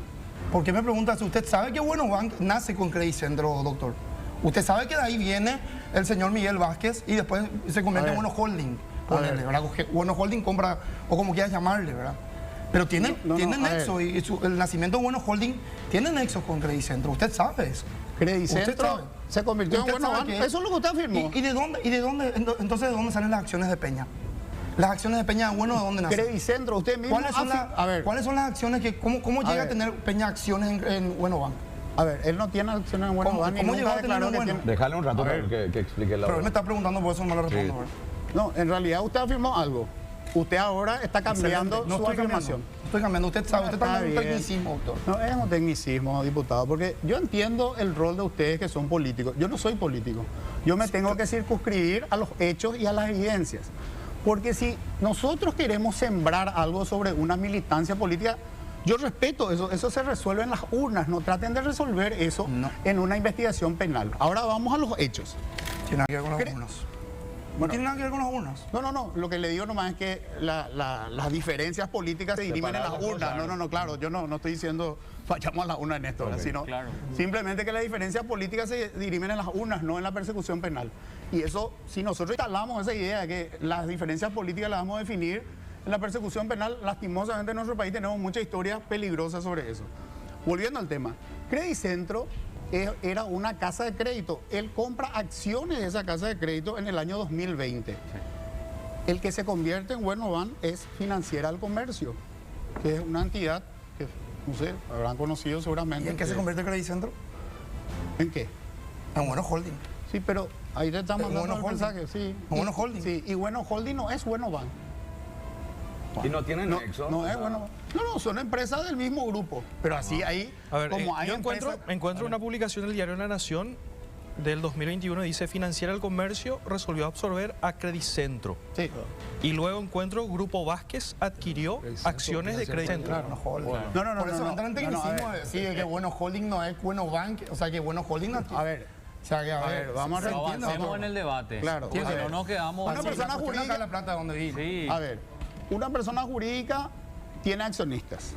¿Por qué me pregunta si usted sabe que Bueno Banco nace con Credicentro, doctor? Usted sabe que de ahí viene el señor Miguel Vázquez y después se convierte en Bueno Holding. Ponerle, ¿verdad? Bueno Holding compra, o como quieras llamarle, ¿verdad? Pero tiene nexo, y el nacimiento de Bueno Holding tiene nexo con Credicentro. Usted sabe eso. Credicentro se convirtió en Bueno Banco. Eso es lo que usted afirmó. Entonces, ¿de dónde salen las acciones de Peña? Las acciones de Peña, bueno, ¿de dónde nacen? Credicentro, usted mismo... ¿Cuáles son las acciones que... ¿Cómo llega a tener Peña acciones en Bueno Banco? A ver, él no tiene acciones en Bueno Banco. ¿Cómo llegó a tener que tiene... Déjale un rato que explique la... Pero él me está preguntando, por eso no le respondo. Sí. No, en realidad usted afirmó algo. Usted ahora está cambiando su afirmación. Estoy cambiando. Usted sabe, usted está hablando de un tecnicismo, doctor. No es un tecnicismo, diputado, porque yo entiendo el rol de ustedes que son políticos. Yo no soy político. Yo me tengo que circunscribir a los hechos y a las evidencias. Porque si nosotros queremos sembrar algo sobre una militancia política, yo respeto eso. Eso se resuelve en las urnas. No traten de resolver eso en una investigación penal. Ahora vamos a los hechos. Tiene que ver con las urnas. ¿No tiene nada que ver con las urnas? No. Lo que le digo nomás es que las diferencias políticas se dirimen en las urnas. No, claro. Yo no estoy diciendo vayamos a las urnas en esto, sino simplemente que las diferencias políticas se dirimen en las urnas, no en la persecución penal. Y eso, si nosotros instalamos esa idea de que las diferencias políticas las vamos a definir en la persecución penal, lastimosamente en nuestro país tenemos mucha historia peligrosa sobre eso. Volviendo al tema, Credicentro era una casa de crédito. Él compra acciones de esa casa de crédito en el año 2020. Sí. El que se convierte en Buenobank es Financiera del Comercio, que es una entidad que, no sé, habrán conocido seguramente. ¿Y en qué se convierte el Credicentro? ¿En qué? En Bueno Holding. Sí, pero ahí te estamos mandando el mensaje. Sí. Bueno Holding. Sí, y Bueno Holding no es Buenobank. ¿Y no tienen nexo? No es Bueno. No, son empresas del mismo grupo. Pero así ahí, a ver, como hay yo encuentro una publicación del diario La Nación del 2021, dice: Financiera del Comercio resolvió absorber a Credicentro. Sí. Y luego encuentro Grupo Vázquez adquirió acciones de Credicentro. Claro, no. Por eso entran en tecnicismo de decir que Bueno Holding no es Bueno Bank, o sea que Bueno Holding no. A ver. O sea, que, a ver, vamos a avancemos en el debate. Claro. Que no nos quedamos. Una persona jurídica. La plata donde vive. Sí. A ver, una persona jurídica tiene accionistas.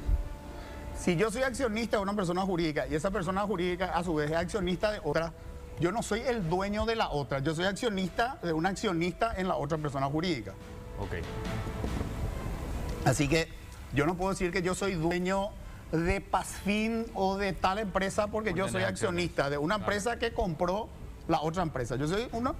Si yo soy accionista de una persona jurídica y esa persona jurídica a su vez es accionista de otra, yo no soy el dueño de la otra, yo soy accionista de un accionista en la otra persona jurídica. Ok. Así que yo no puedo decir que yo soy dueño de Pazfin o de tal empresa porque yo soy accionista de una empresa que compró la otra empresa. Yo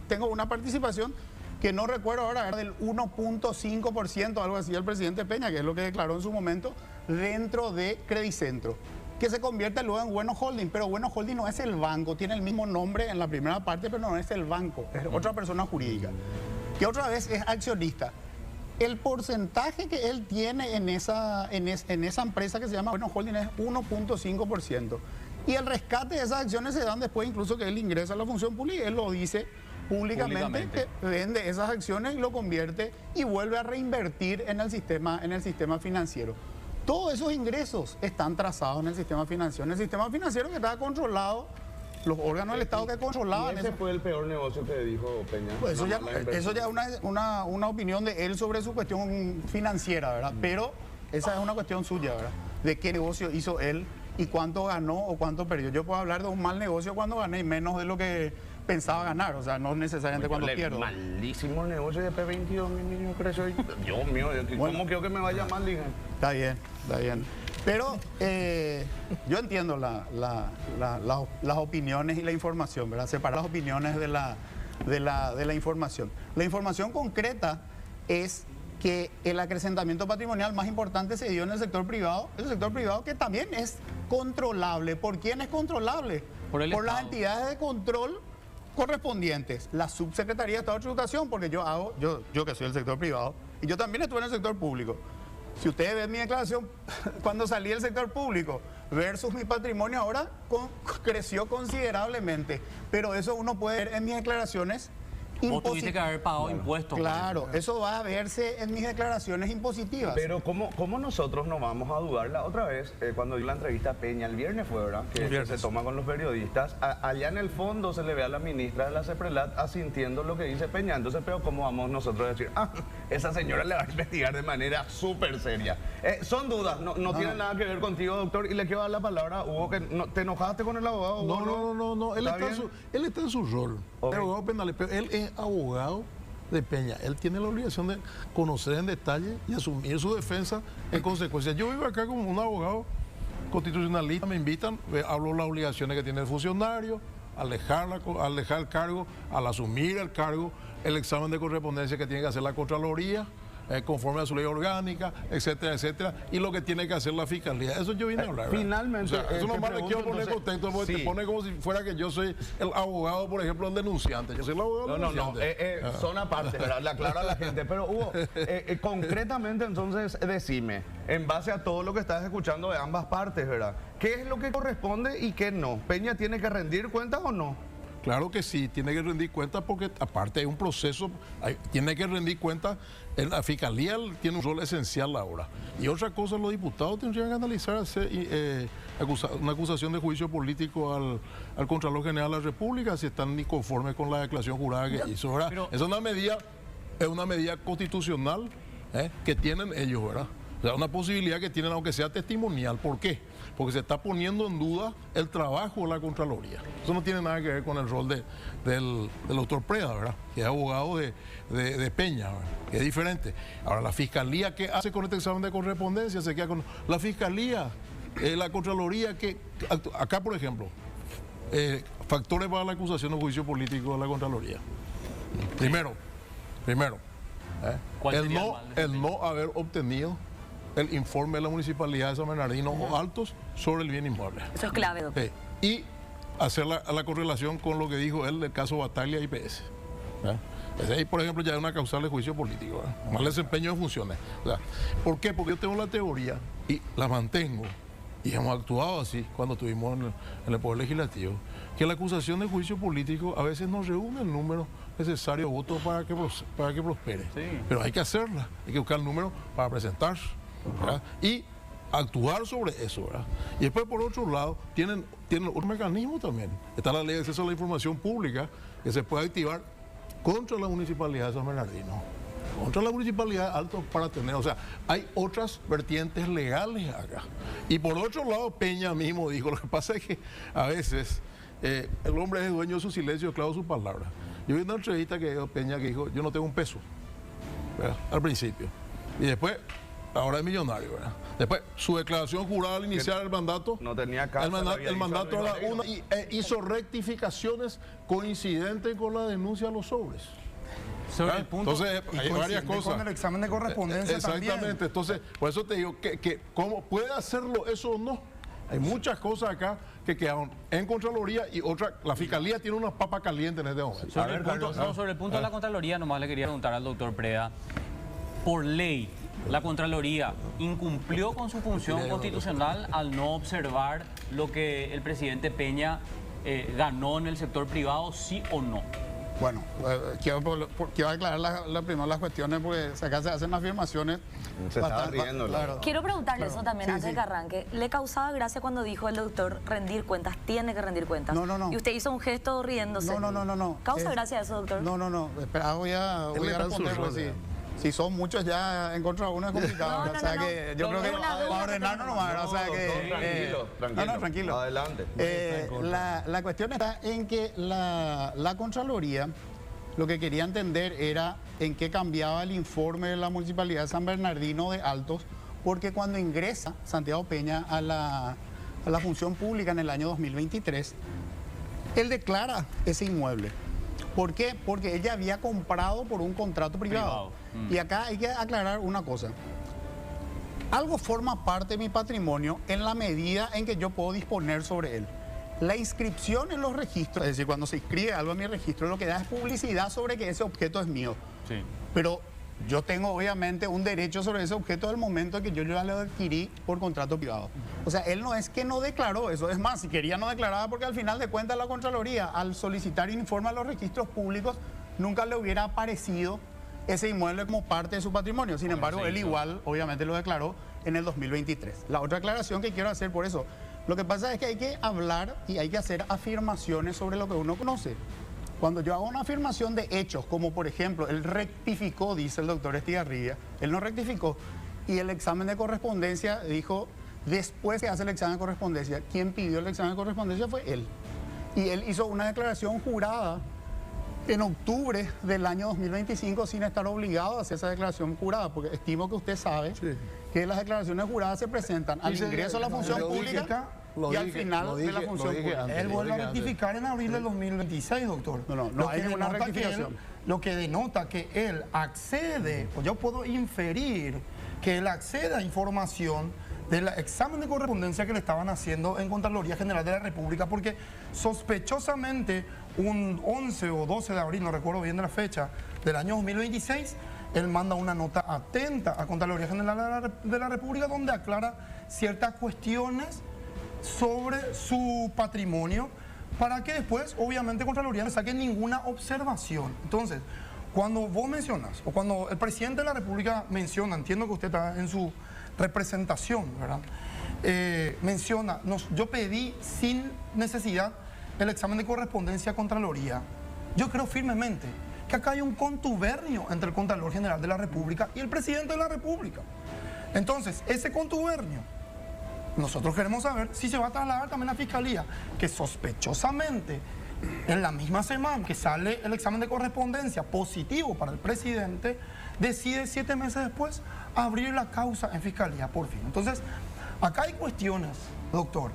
tengo una participación que no recuerdo ahora, era del 1.5%, algo así, el presidente Peña, que es lo que declaró en su momento, dentro de Credicentro, que se convierte luego en Bueno Holding. Pero Bueno Holding no es el banco, tiene el mismo nombre en la primera parte, pero no es el banco, es otra persona jurídica, que otra vez es accionista. El porcentaje que él tiene en esa empresa que se llama Bueno Holding es 1.5%. Y el rescate de esas acciones se dan después incluso que él ingresa a la función pública. Él lo dice públicamente que vende esas acciones y lo convierte y vuelve a reinvertir en el sistema financiero. Todos esos ingresos están trazados en el sistema financiero. En el sistema financiero que estaba controlado, los órganos del Estado que controlaban. ¿Y ese fue el peor negocio que dijo Peña? Pues eso ya es una opinión de él sobre su cuestión financiera, ¿verdad? Pero esa es una cuestión suya, ¿verdad? De qué negocio hizo él y cuánto ganó o cuánto perdió. Yo puedo hablar de un mal negocio cuando gané menos de lo que pensaba ganar, o sea, no necesariamente cuando pierdo. Malísimo negocio de P22, mi niño creció. Dios mío, ¿cómo quiero que me vaya mal, dije? Está bien. Pero yo entiendo las opiniones y la información, ¿verdad? Separar las opiniones de la información. La información concreta es que el acrecentamiento patrimonial más importante se dio en el sector privado que también es controlable. ¿Por quién es controlable? Por las entidades de control correspondientes, la Subsecretaría de Estado de Tributación, porque yo que soy del sector privado y yo también estuve en el sector público. Si ustedes ven mi declaración cuando salí del sector público versus mi patrimonio ahora creció considerablemente, pero eso uno puede ver en mis declaraciones. Vos tuviste que haber pagado impuestos. Claro, eso va a verse en mis declaraciones impositivas. Pero ¿cómo nosotros no vamos a dudar? La otra vez, cuando dio la entrevista a Peña, el viernes fue, ¿verdad? Que se toma con los periodistas. Allá en el fondo se le ve a la ministra de la CEPRELAT asintiendo lo que dice Peña. Entonces, pero ¿cómo vamos nosotros a decir, esa señora le va a investigar de manera súper seria? Son dudas, no tienen nada que ver contigo, doctor. Y le quiero dar la palabra a Hugo, que ¿te enojaste con el abogado? No. Él está en su rol. Okay. El abogado penal, pero él es abogado de Peña. Él tiene la obligación de conocer en detalle y asumir su defensa en consecuencia. Yo vivo acá como un abogado constitucionalista, me invitan, hablo las obligaciones que tiene el funcionario, al dejar el cargo, al asumir el cargo, el examen de correspondencia que tiene que hacer la Contraloría, conforme a su ley orgánica, etcétera, etcétera, y lo que tiene que hacer la Fiscalía. Eso yo vine a hablar. Finalmente, o sea, eso nomás le quiero poner contexto, porque te pone como si fuera que yo soy el abogado, por ejemplo, el denunciante. Yo soy el abogado denunciante. Son aparte, ¿verdad? Le aclaro a la gente. Pero Hugo, concretamente entonces, decime, en base a todo lo que estás escuchando de ambas partes, ¿verdad? ¿Qué es lo que corresponde y qué no? ¿Peña tiene que rendir cuentas o no? Claro que sí, tiene que rendir cuentas porque aparte hay un proceso, tiene que rendir cuentas, la Fiscalía tiene un rol esencial ahora. Y otra cosa, los diputados tendrían que analizar una acusación de juicio político al Contralor General de la República si están inconformes con la declaración jurada que hizo. Pero, es una medida constitucional que tienen ellos, ¿verdad? O sea, una posibilidad que tienen, aunque sea testimonial. ¿Por qué? Porque se está poniendo en duda el trabajo de la Contraloría. Eso no tiene nada que ver con el rol del doctor Preda, ¿verdad? Que es abogado de Peña, ¿verdad? Que es diferente. Ahora, la Fiscalía, ¿qué hace con este examen de correspondencia? Se queda con la Fiscalía, la Contraloría, que acá, por ejemplo, factores para la acusación de juicio político de la Contraloría. Primero, el no haber obtenido el informe de la Municipalidad de San Bernardino o Altos sobre el bien inmueble. Eso es clave, doctor. Y hacer la correlación con lo que dijo él del caso Bataglia y IPS. Ahí, por ejemplo, ya hay una causal de juicio político, mal desempeño de funciones. O sea, ¿por qué? Porque yo tengo la teoría y la mantengo, y hemos actuado así cuando estuvimos en el Poder Legislativo, que la acusación de juicio político a veces no reúne el número necesario de votos para que prospere. Sí. Pero hay que hacerla, hay que buscar el número para presentarse, ¿verdad? Y actuar sobre eso, ¿verdad? Y después, por otro lado, tienen un mecanismo también. Está la ley de acceso a la información pública que se puede activar contra la Municipalidad de San Bernardino, contra la Municipalidad de Altos para tener, o sea, hay otras vertientes legales acá. Y por otro lado, Peña mismo dijo, lo que pasa es que a veces el hombre es dueño de su silencio, esclavo de su palabra. Yo vi una entrevista que dio Peña que dijo, yo no tengo un peso, ¿verdad? Al principio. Y después, ahora es millonario, ¿verdad? Después, su declaración jurada al iniciar el mandato, no tenía casa, el mandato era una, y hizo rectificaciones coincidentes con la denuncia a los sobres. Sobre el punto, entonces, hay varias cosas. Con el examen de correspondencia exactamente, también. Entonces, por eso te digo que ¿cómo puede hacerlo eso o no? Hay muchas cosas acá que quedaron en Contraloría y otra, la Fiscalía tiene una papa caliente en este momento. Sobre el punto de la Contraloría, nomás le quería preguntar al doctor Preda, por ley, la Contraloría incumplió con su función constitucional al no observar lo que el presidente Peña ganó en el sector privado, ¿sí o no? Bueno, quiero aclarar primero las cuestiones porque acá se hacen afirmaciones. Se estaba riendo. Claro. Quiero preguntarle eso también antes de que arranque. ¿Le causaba gracia cuando dijo el doctor rendir cuentas? Tiene que rendir cuentas. No. Y usted hizo un gesto riéndose. No. ¿Causa gracia eso, doctor? No. Espera, voy a responder porque si son muchos ya en contra de uno es complicado. O sea que yo creo que para ordenarnos nomás. O sea que tranquilo. Adelante. La cuestión está en que la Contraloría lo que quería entender era en qué cambiaba el informe de la Municipalidad de San Bernardino de Altos, porque cuando ingresa Santiago Peña a la función pública en el año 2023, él declara ese inmueble. ¿Por qué? Porque ella había comprado por un contrato privado. Y acá hay que aclarar una cosa. Algo forma parte de mi patrimonio en la medida en que yo puedo disponer sobre él. La inscripción en los registros, es decir, cuando se inscribe algo en mi registro, lo que da es publicidad sobre que ese objeto es mío. Sí. Pero yo tengo obviamente un derecho sobre ese objeto del momento en que yo ya lo adquirí por contrato privado. O sea, él no es que no declaró eso. Es más, si quería no declaraba porque al final de cuentas la Contraloría, al solicitar informe a los registros públicos, nunca le hubiera aparecido ese inmueble como parte de su patrimonio. Sin embargo, él igual, obviamente, lo declaró en el 2023. La otra aclaración que quiero hacer por eso, lo que pasa es que hay que hablar y hay que hacer afirmaciones sobre lo que uno conoce. Cuando yo hago una afirmación de hechos, como por ejemplo, él rectificó, dice el doctor Estigarribia, él no rectificó, y el examen de correspondencia dijo, después que hace el examen de correspondencia, quien pidió el examen de correspondencia fue él. Y él hizo una declaración jurada en octubre del año 2025 sin estar obligado a hacer esa declaración jurada, porque estimo que usted sabe que las declaraciones juradas se presentan al ingreso a la función pública y al final de la función pública. Él vuelve a rectificar en abril del 2026, doctor. No hay ninguna rectificación. Lo que denota que él accede, o yo puedo inferir que él accede a información del examen de correspondencia que le estaban haciendo en Contraloría General de la República, porque sospechosamente un 11 o 12 de abril, no recuerdo bien de la fecha, del año 2026, él manda una nota atenta a Contraloría General de la República donde aclara ciertas cuestiones sobre su patrimonio para que después, obviamente, Contraloría no saque ninguna observación. Entonces, cuando vos mencionas, o cuando el presidente de la República menciona, entiendo que usted está en su representación, ¿verdad? Menciona, yo pedí sin necesidad el examen de correspondencia a Contraloría. Yo creo firmemente que acá hay un contubernio entre el Contralor General de la República y el presidente de la República. Entonces, ese contubernio, nosotros queremos saber si se va a trasladar también a la Fiscalía, que sospechosamente, en la misma semana que sale el examen de correspondencia positivo para el presidente, decide 7 meses después abrir la causa en Fiscalía, por fin. Entonces, acá hay cuestiones, doctor,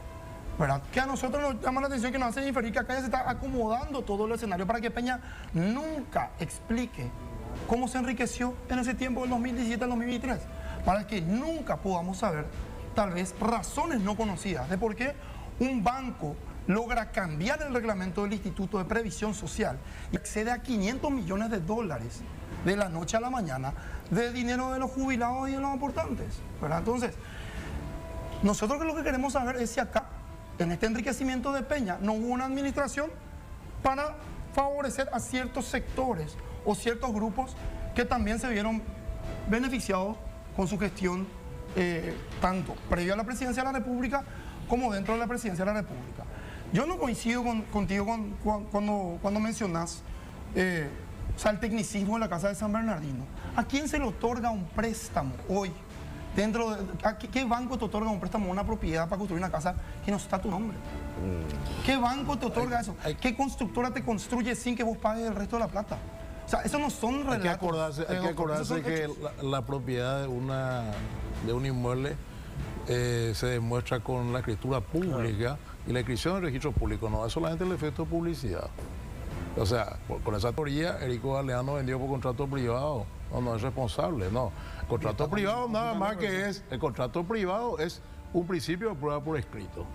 ¿verdad? Que a nosotros nos llama la atención, que nos hace inferir que acá ya se está acomodando todo el escenario para que Peña nunca explique cómo se enriqueció en ese tiempo del 2017 al 2023, para que nunca podamos saber, tal vez, razones no conocidas de por qué un banco logra cambiar el reglamento del Instituto de Previsión Social y accede a 500 millones de dólares de la noche a la mañana de dinero de los jubilados y de los aportantes, ¿verdad? Entonces, nosotros lo que queremos saber es si acá, en este enriquecimiento de Peña, no hubo una administración para favorecer a ciertos sectores o ciertos grupos que también se vieron beneficiados con su gestión, tanto previo a la presidencia de la República como dentro de la presidencia de la República. Yo no coincido contigo cuando mencionas el tecnicismo de la Casa de San Bernardino. ¿A quién se le otorga un préstamo hoy? ¿Qué banco te otorga un préstamo a una propiedad para construir una casa que no está a tu nombre? ¿Qué banco te otorga eso? ¿Qué constructora te construye sin que vos pagues el resto de la plata? O sea, eso no son relatos. Hay que acordarse que la propiedad de un inmueble se demuestra con la escritura pública y la inscripción en el registro público. No es solamente el efecto de publicidad. O sea, con esa teoría, Erico Galeano vendió por contrato privado. No es responsable, no. El contrato privado nada más que es... El contrato privado es un principio de prueba por escrito.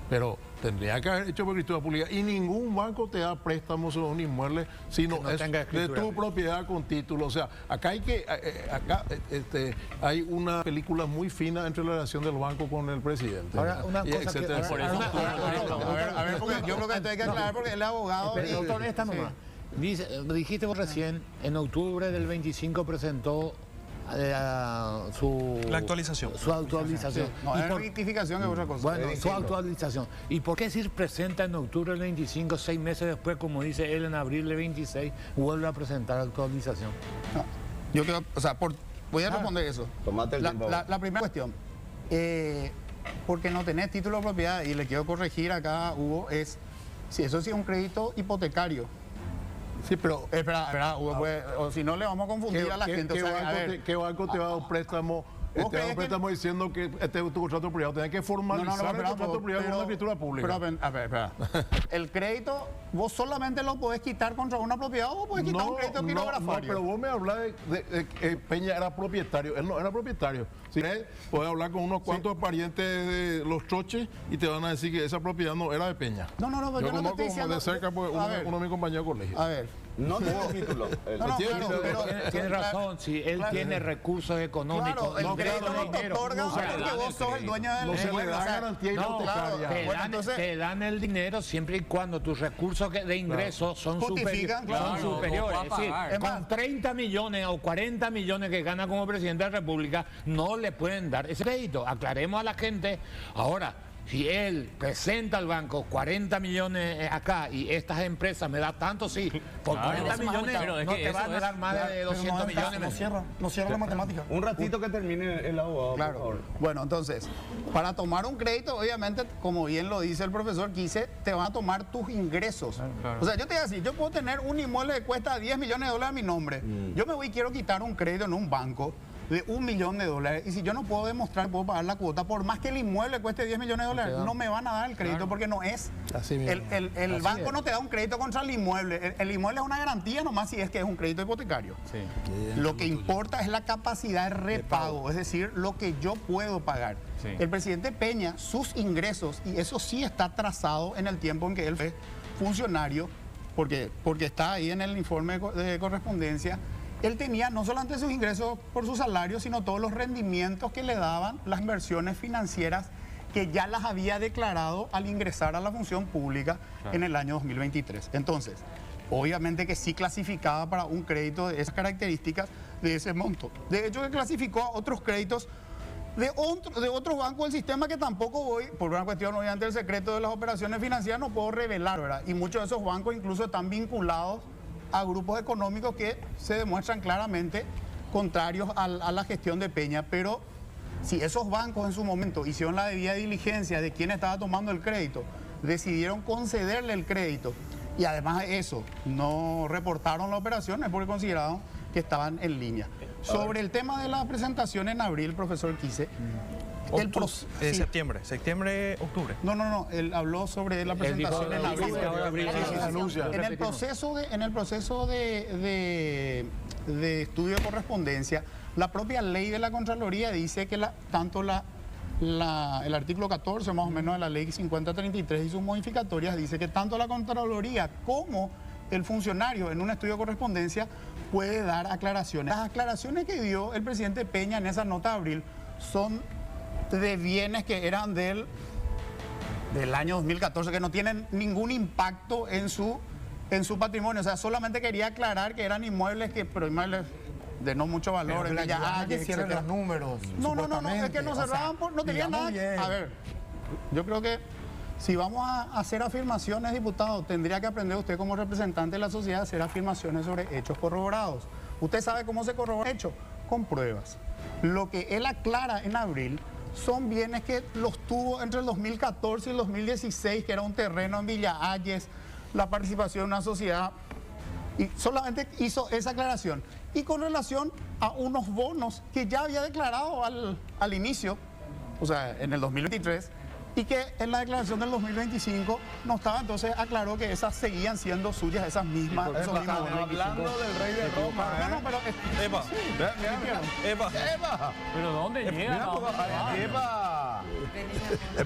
Pero tendría que haber hecho por escritura pública y ningún banco te da préstamos sobre un inmueble sino es de tu propiedad con título. O sea, acá hay una película muy fina entre la relación del banco con el presidente. Ahora, una cosa que... A ver, porque yo creo que esto hay que aclarar porque él es abogado. Pero, doctor, esta nomás. Dijiste vos recién, en octubre del 25 presentó la actualización. Su actualización. Sí. No, es rectificación es otra cosa. Bueno, su actualización. ¿Y por qué si presenta en octubre del 25, 6 meses después, como dice él, en abril del 26, vuelve a presentar actualización? No, yo creo, o sea, voy a responder eso. Tomate el tiempo. La primera cuestión, porque no tenés título de propiedad, y le quiero corregir acá, Hugo, es si eso sí es un crédito hipotecario. Sí, pero... Espera, Hugo, pues, o si no le vamos a confundir a la gente. ¿Qué banco te va a dar un préstamo? Te da un préstamo diciendo que este es tu contrato privado. Tienes que formalizar el contrato privado con una escritura pública. Espera. El crédito, vos solamente lo podés quitar contra una propiedad o vos podés quitar un crédito quirografario. No, pero vos me hablás de que Peña era propietario. Él no era propietario. Si podés hablar con unos cuantos parientes de los choches y te van a decir que esa propiedad no era de Peña. No, yo no te estoy diciendo... de cerca, pues, uno de mis compañeros de colegio. A ver. No tiene título. Tiene razón, si él tiene recursos económicos. Claro, el crédito no te otorga porque vos sos el dueño del... No se le da garantía hipotecaria. Te dan el dinero siempre y cuando tus recursos de ingresos son superiores. Es decir, con 30 millones o 40 millones que gana como presidente de la República, no le pueden dar ese crédito. Aclaremos a la gente. Ahora, si él presenta al banco 40 millones acá y estas empresas me da tanto, sí, por 40 millones no te van a dar más de 200 millones. No cierra la matemática. Un ratito que termine el abogado, claro. Por favor. Bueno, entonces, para tomar un crédito, obviamente, como bien lo dice el profesor Quise, te van a tomar tus ingresos. Claro. O sea, yo te voy a decir, yo puedo tener un inmueble que cuesta 10 millones de dólares a mi nombre. Yo me voy y quiero quitar un crédito en un banco de $1 millón, y si yo no puedo demostrar que puedo pagar la cuota, por más que el inmueble cueste 10 millones de dólares, no me van a dar el crédito porque no es. Así mismo. El banco no te da un crédito contra el inmueble. El inmueble es una garantía nomás si es que es un crédito hipotecario. Sí. Lo que importa es la capacidad de repago, es decir, lo que yo puedo pagar. Sí. El presidente Peña, sus ingresos, y eso sí está trazado en el tiempo en que él fue funcionario, porque está ahí en el informe de correspondencia. Él tenía no solamente sus ingresos por su salario, sino todos los rendimientos que le daban las inversiones financieras que ya las había declarado al ingresar a la función pública en el año 2023. Entonces, obviamente que sí clasificaba para un crédito de esas características, de ese monto. De hecho, que clasificó a otros créditos de otros bancos del sistema que tampoco voy, por una cuestión obviamente del secreto de las operaciones financieras, no puedo revelar, ¿verdad? Y muchos de esos bancos incluso están vinculados a grupos económicos que se demuestran claramente contrarios a la gestión de Peña. Pero si esos bancos en su momento hicieron la debida diligencia de quién estaba tomando el crédito, decidieron concederle el crédito y además de eso no reportaron la operación, es porque consideraron que estaban en línea. Sobre el tema de la presentación en abril, profesor Quise, Septiembre, octubre. No, él habló sobre la presentación en abril. En el proceso de estudio de correspondencia, la propia ley de la Contraloría dice que tanto el artículo 14 más o menos de la ley 5033 y sus modificatorias dice que tanto la Contraloría como el funcionario en un estudio de correspondencia puede dar aclaraciones. Las aclaraciones que dio el presidente Peña en esa nota de abril son de bienes que eran del año 2014, que no tienen ningún impacto en su patrimonio. O sea, solamente quería aclarar que eran inmuebles pero inmuebles de no mucho valor, en la que cierren los números. No, es que no cerraban, no tenían nada. A ver, yo creo que si vamos a hacer afirmaciones, diputado, tendría que aprender usted como representante de la sociedad a hacer afirmaciones sobre hechos corroborados. Usted sabe cómo se corrobora un hecho, con pruebas. Lo que él aclara en abril son bienes que los tuvo entre el 2014 y el 2016, que era un terreno en Villa Ayes, la participación en una sociedad, y solamente hizo esa aclaración. Y con relación a unos bonos que ya había declarado al inicio, o sea, en el 2023, y que en la declaración del 2025 no estaba, entonces aclaró que esas seguían siendo suyas, esas mismas. Hablando del rey de Roma. No, pero... Eva. ¿Pero dónde llega? Eva.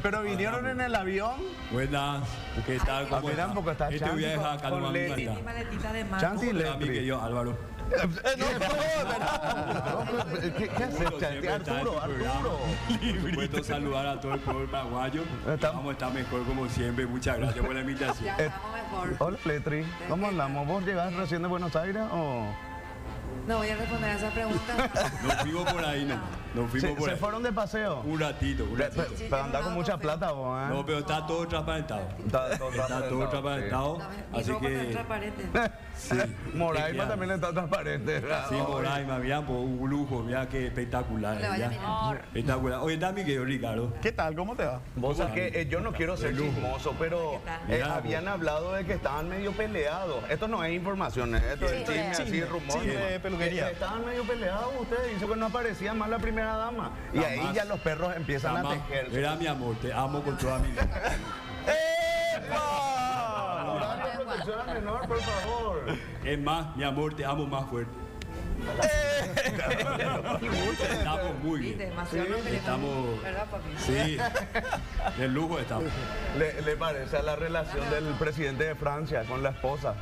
Pero vinieron en el avión. Buenas, ¿qué tal? ¿Cómo miran, porque está Este voy a dejar acá con nomás mi Leti. maldad. Chanti Mi querido Álvaro. ¿Qué haces, Arturo? Por supuesto, saludar a todo el pueblo paraguayo. Vamos a estar mejor como siempre. Muchas gracias por la invitación. Hola, Letri. ¿Cómo andamos? ¿Vos llegaste recién de Buenos Aires o...? No voy a responder a esa pregunta. Nos fuimos por ahí, ¿no? Nos fuimos por ahí. ¿Se fueron de paseo? Un ratito. Pero andás con mucha plata vos, ¿eh? No, pero está todo transparentado. Está todo transparentado. Así que... transparente. Sí. Moraima también está transparente. Sí, Moraima, mirá, un lujo, mirá qué espectacular. Espectacular. Oye, está mi querido Ricardo. ¿Qué tal? ¿Cómo te va? Vos sabés que yo no quiero ser chismoso, pero habían hablado de que estaban medio peleados. Esto no es información, esto es chisme, así, rumor de peluquería. Estaban medio peleados ustedes, dice que no aparecía más la primera dama. Y ahí ya los perros empiezan a tejer. Era mi amor, te amo con toda mi vida. Protección al menor, por favor. Es más, mi amor, te amo más fuerte. Estamos muy bien. Estamos. ¿Verdad, papi? Sí, de lujo estamos. ¿Le parece a la relación del presidente de Francia con la esposa?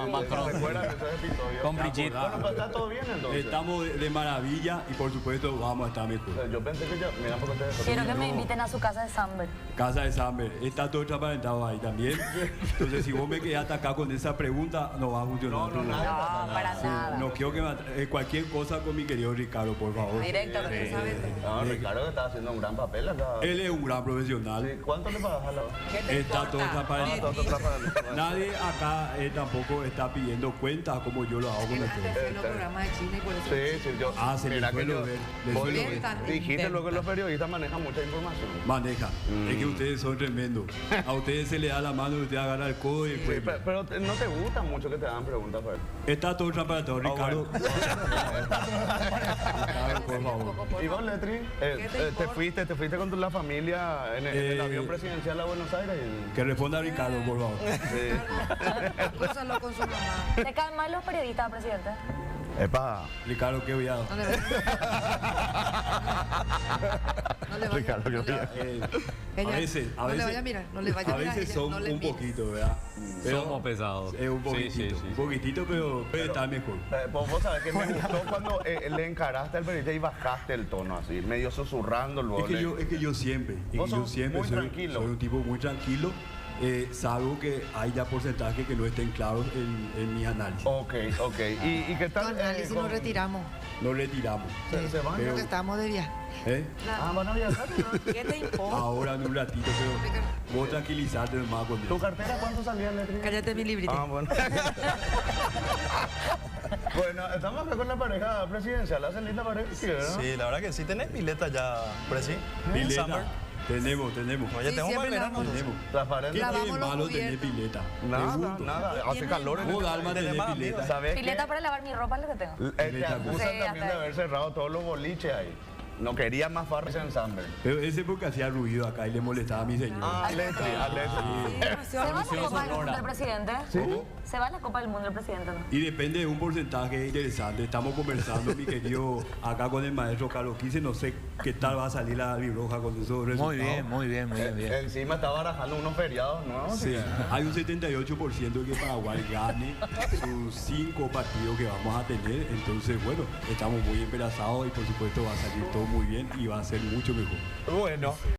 Macron. ¿Se recuerdan de esos episodios? Con Brigitte. Bueno, pues está todo bien entonces. Estamos de maravilla y por supuesto vamos a estar mejor. Yo pensé que ya. Mira, porque ustedes. Quiero que me inviten a su casa de Samber. Casa de Samber, está todo transparentado ahí también. Entonces, si vos me quedaste acá con esa pregunta, no va a funcionar. No, para nada. No quiero que cualquier cosa con mi querido Ricardo, por favor. Directo, que sabes. No, Ricardo está haciendo un gran papel acá. Él es un gran profesional. Sí, ¿cuánto le pagas a la? Está todo transparente. Nadie acá tampoco está pidiendo cuentas como yo lo hago con ustedes. Los programas de China y por eso. Sí, yo. Se le suele ver. Dijiste lo que los periodistas manejan mucha información. Maneja. Es que ustedes son tremendos. A ustedes se le da la mano y usted agarra el codo y el cuello. Pero no te gusta mucho que te hagan preguntas, pues. Está todo transparente, Ricardo. Por favor. ¿Y vos, Letri? ¿Te fuiste con la familia en el avión presidencial a Buenos Aires? Que responda Ricardo, por favor. Úsalo con su mamá. ¿Te caen mal los periodistas, presidente? Epa. Ricardo, qué viado. Ricardo, qué viado. A veces, no le vaya a mirar, no le vaya a mirar. A veces son un poquito, ¿verdad? Pero somos pesados. Es un poquitito, un poquitito, pero puede estar mejor. Vos sabés que me gustó cuando le encaraste al periodista y bajaste el tono así, medio susurrando luego. Es que yo siempre, soy un tipo muy tranquilo. Salvo que hay ya porcentajes que no estén claros en mi análisis. Ok. ¿Y qué tal? Análisis nos retiramos. Nos retiramos. ¿Se van? Creo que estamos de viaje. ¿Van a viajar? ¿Qué te importa? Ahora en un ratito, pero vos tranquilizarte nomás con ¿Tu cartera cuánto salía, Letri? Cállate mi librito. Bueno. Bueno, estamos acá con la pareja presidencial. ¿Hacen linda pareja? Sí, la verdad que sí. ¿Tenés pileta ya, Presi? Pileta. Tenemos. Oye, tengo más verano. Transparente. ¿Qué tiene malo tener pileta? Nada. Hace calor en el Alma tener pileta. Pileta para lavar mi ropa es lo que tengo. Te acusan también de haber cerrado todos los boliches ahí. No quería más farras en Samber. Pero ese porque hacía ruido acá y le molestaba a mi señor. ¿Se va a la Copa del Mundo el presidente? ¿Cómo? ¿Se va a la Copa del Mundo el presidente, no? Y depende de un porcentaje interesante. Estamos conversando, mi querido, acá con el maestro Carlos Quise. No sé qué tal va a salir la albirroja con esos resultados. Muy bien. Encima está barajando unos feriados nuevos. Sí, hay un 78% de que Paraguay gane sus 5 partidos que vamos a tener. Entonces, bueno, estamos muy esperanzados y por supuesto va a salir todo muy bien y va a ser mucho mejor. Bueno.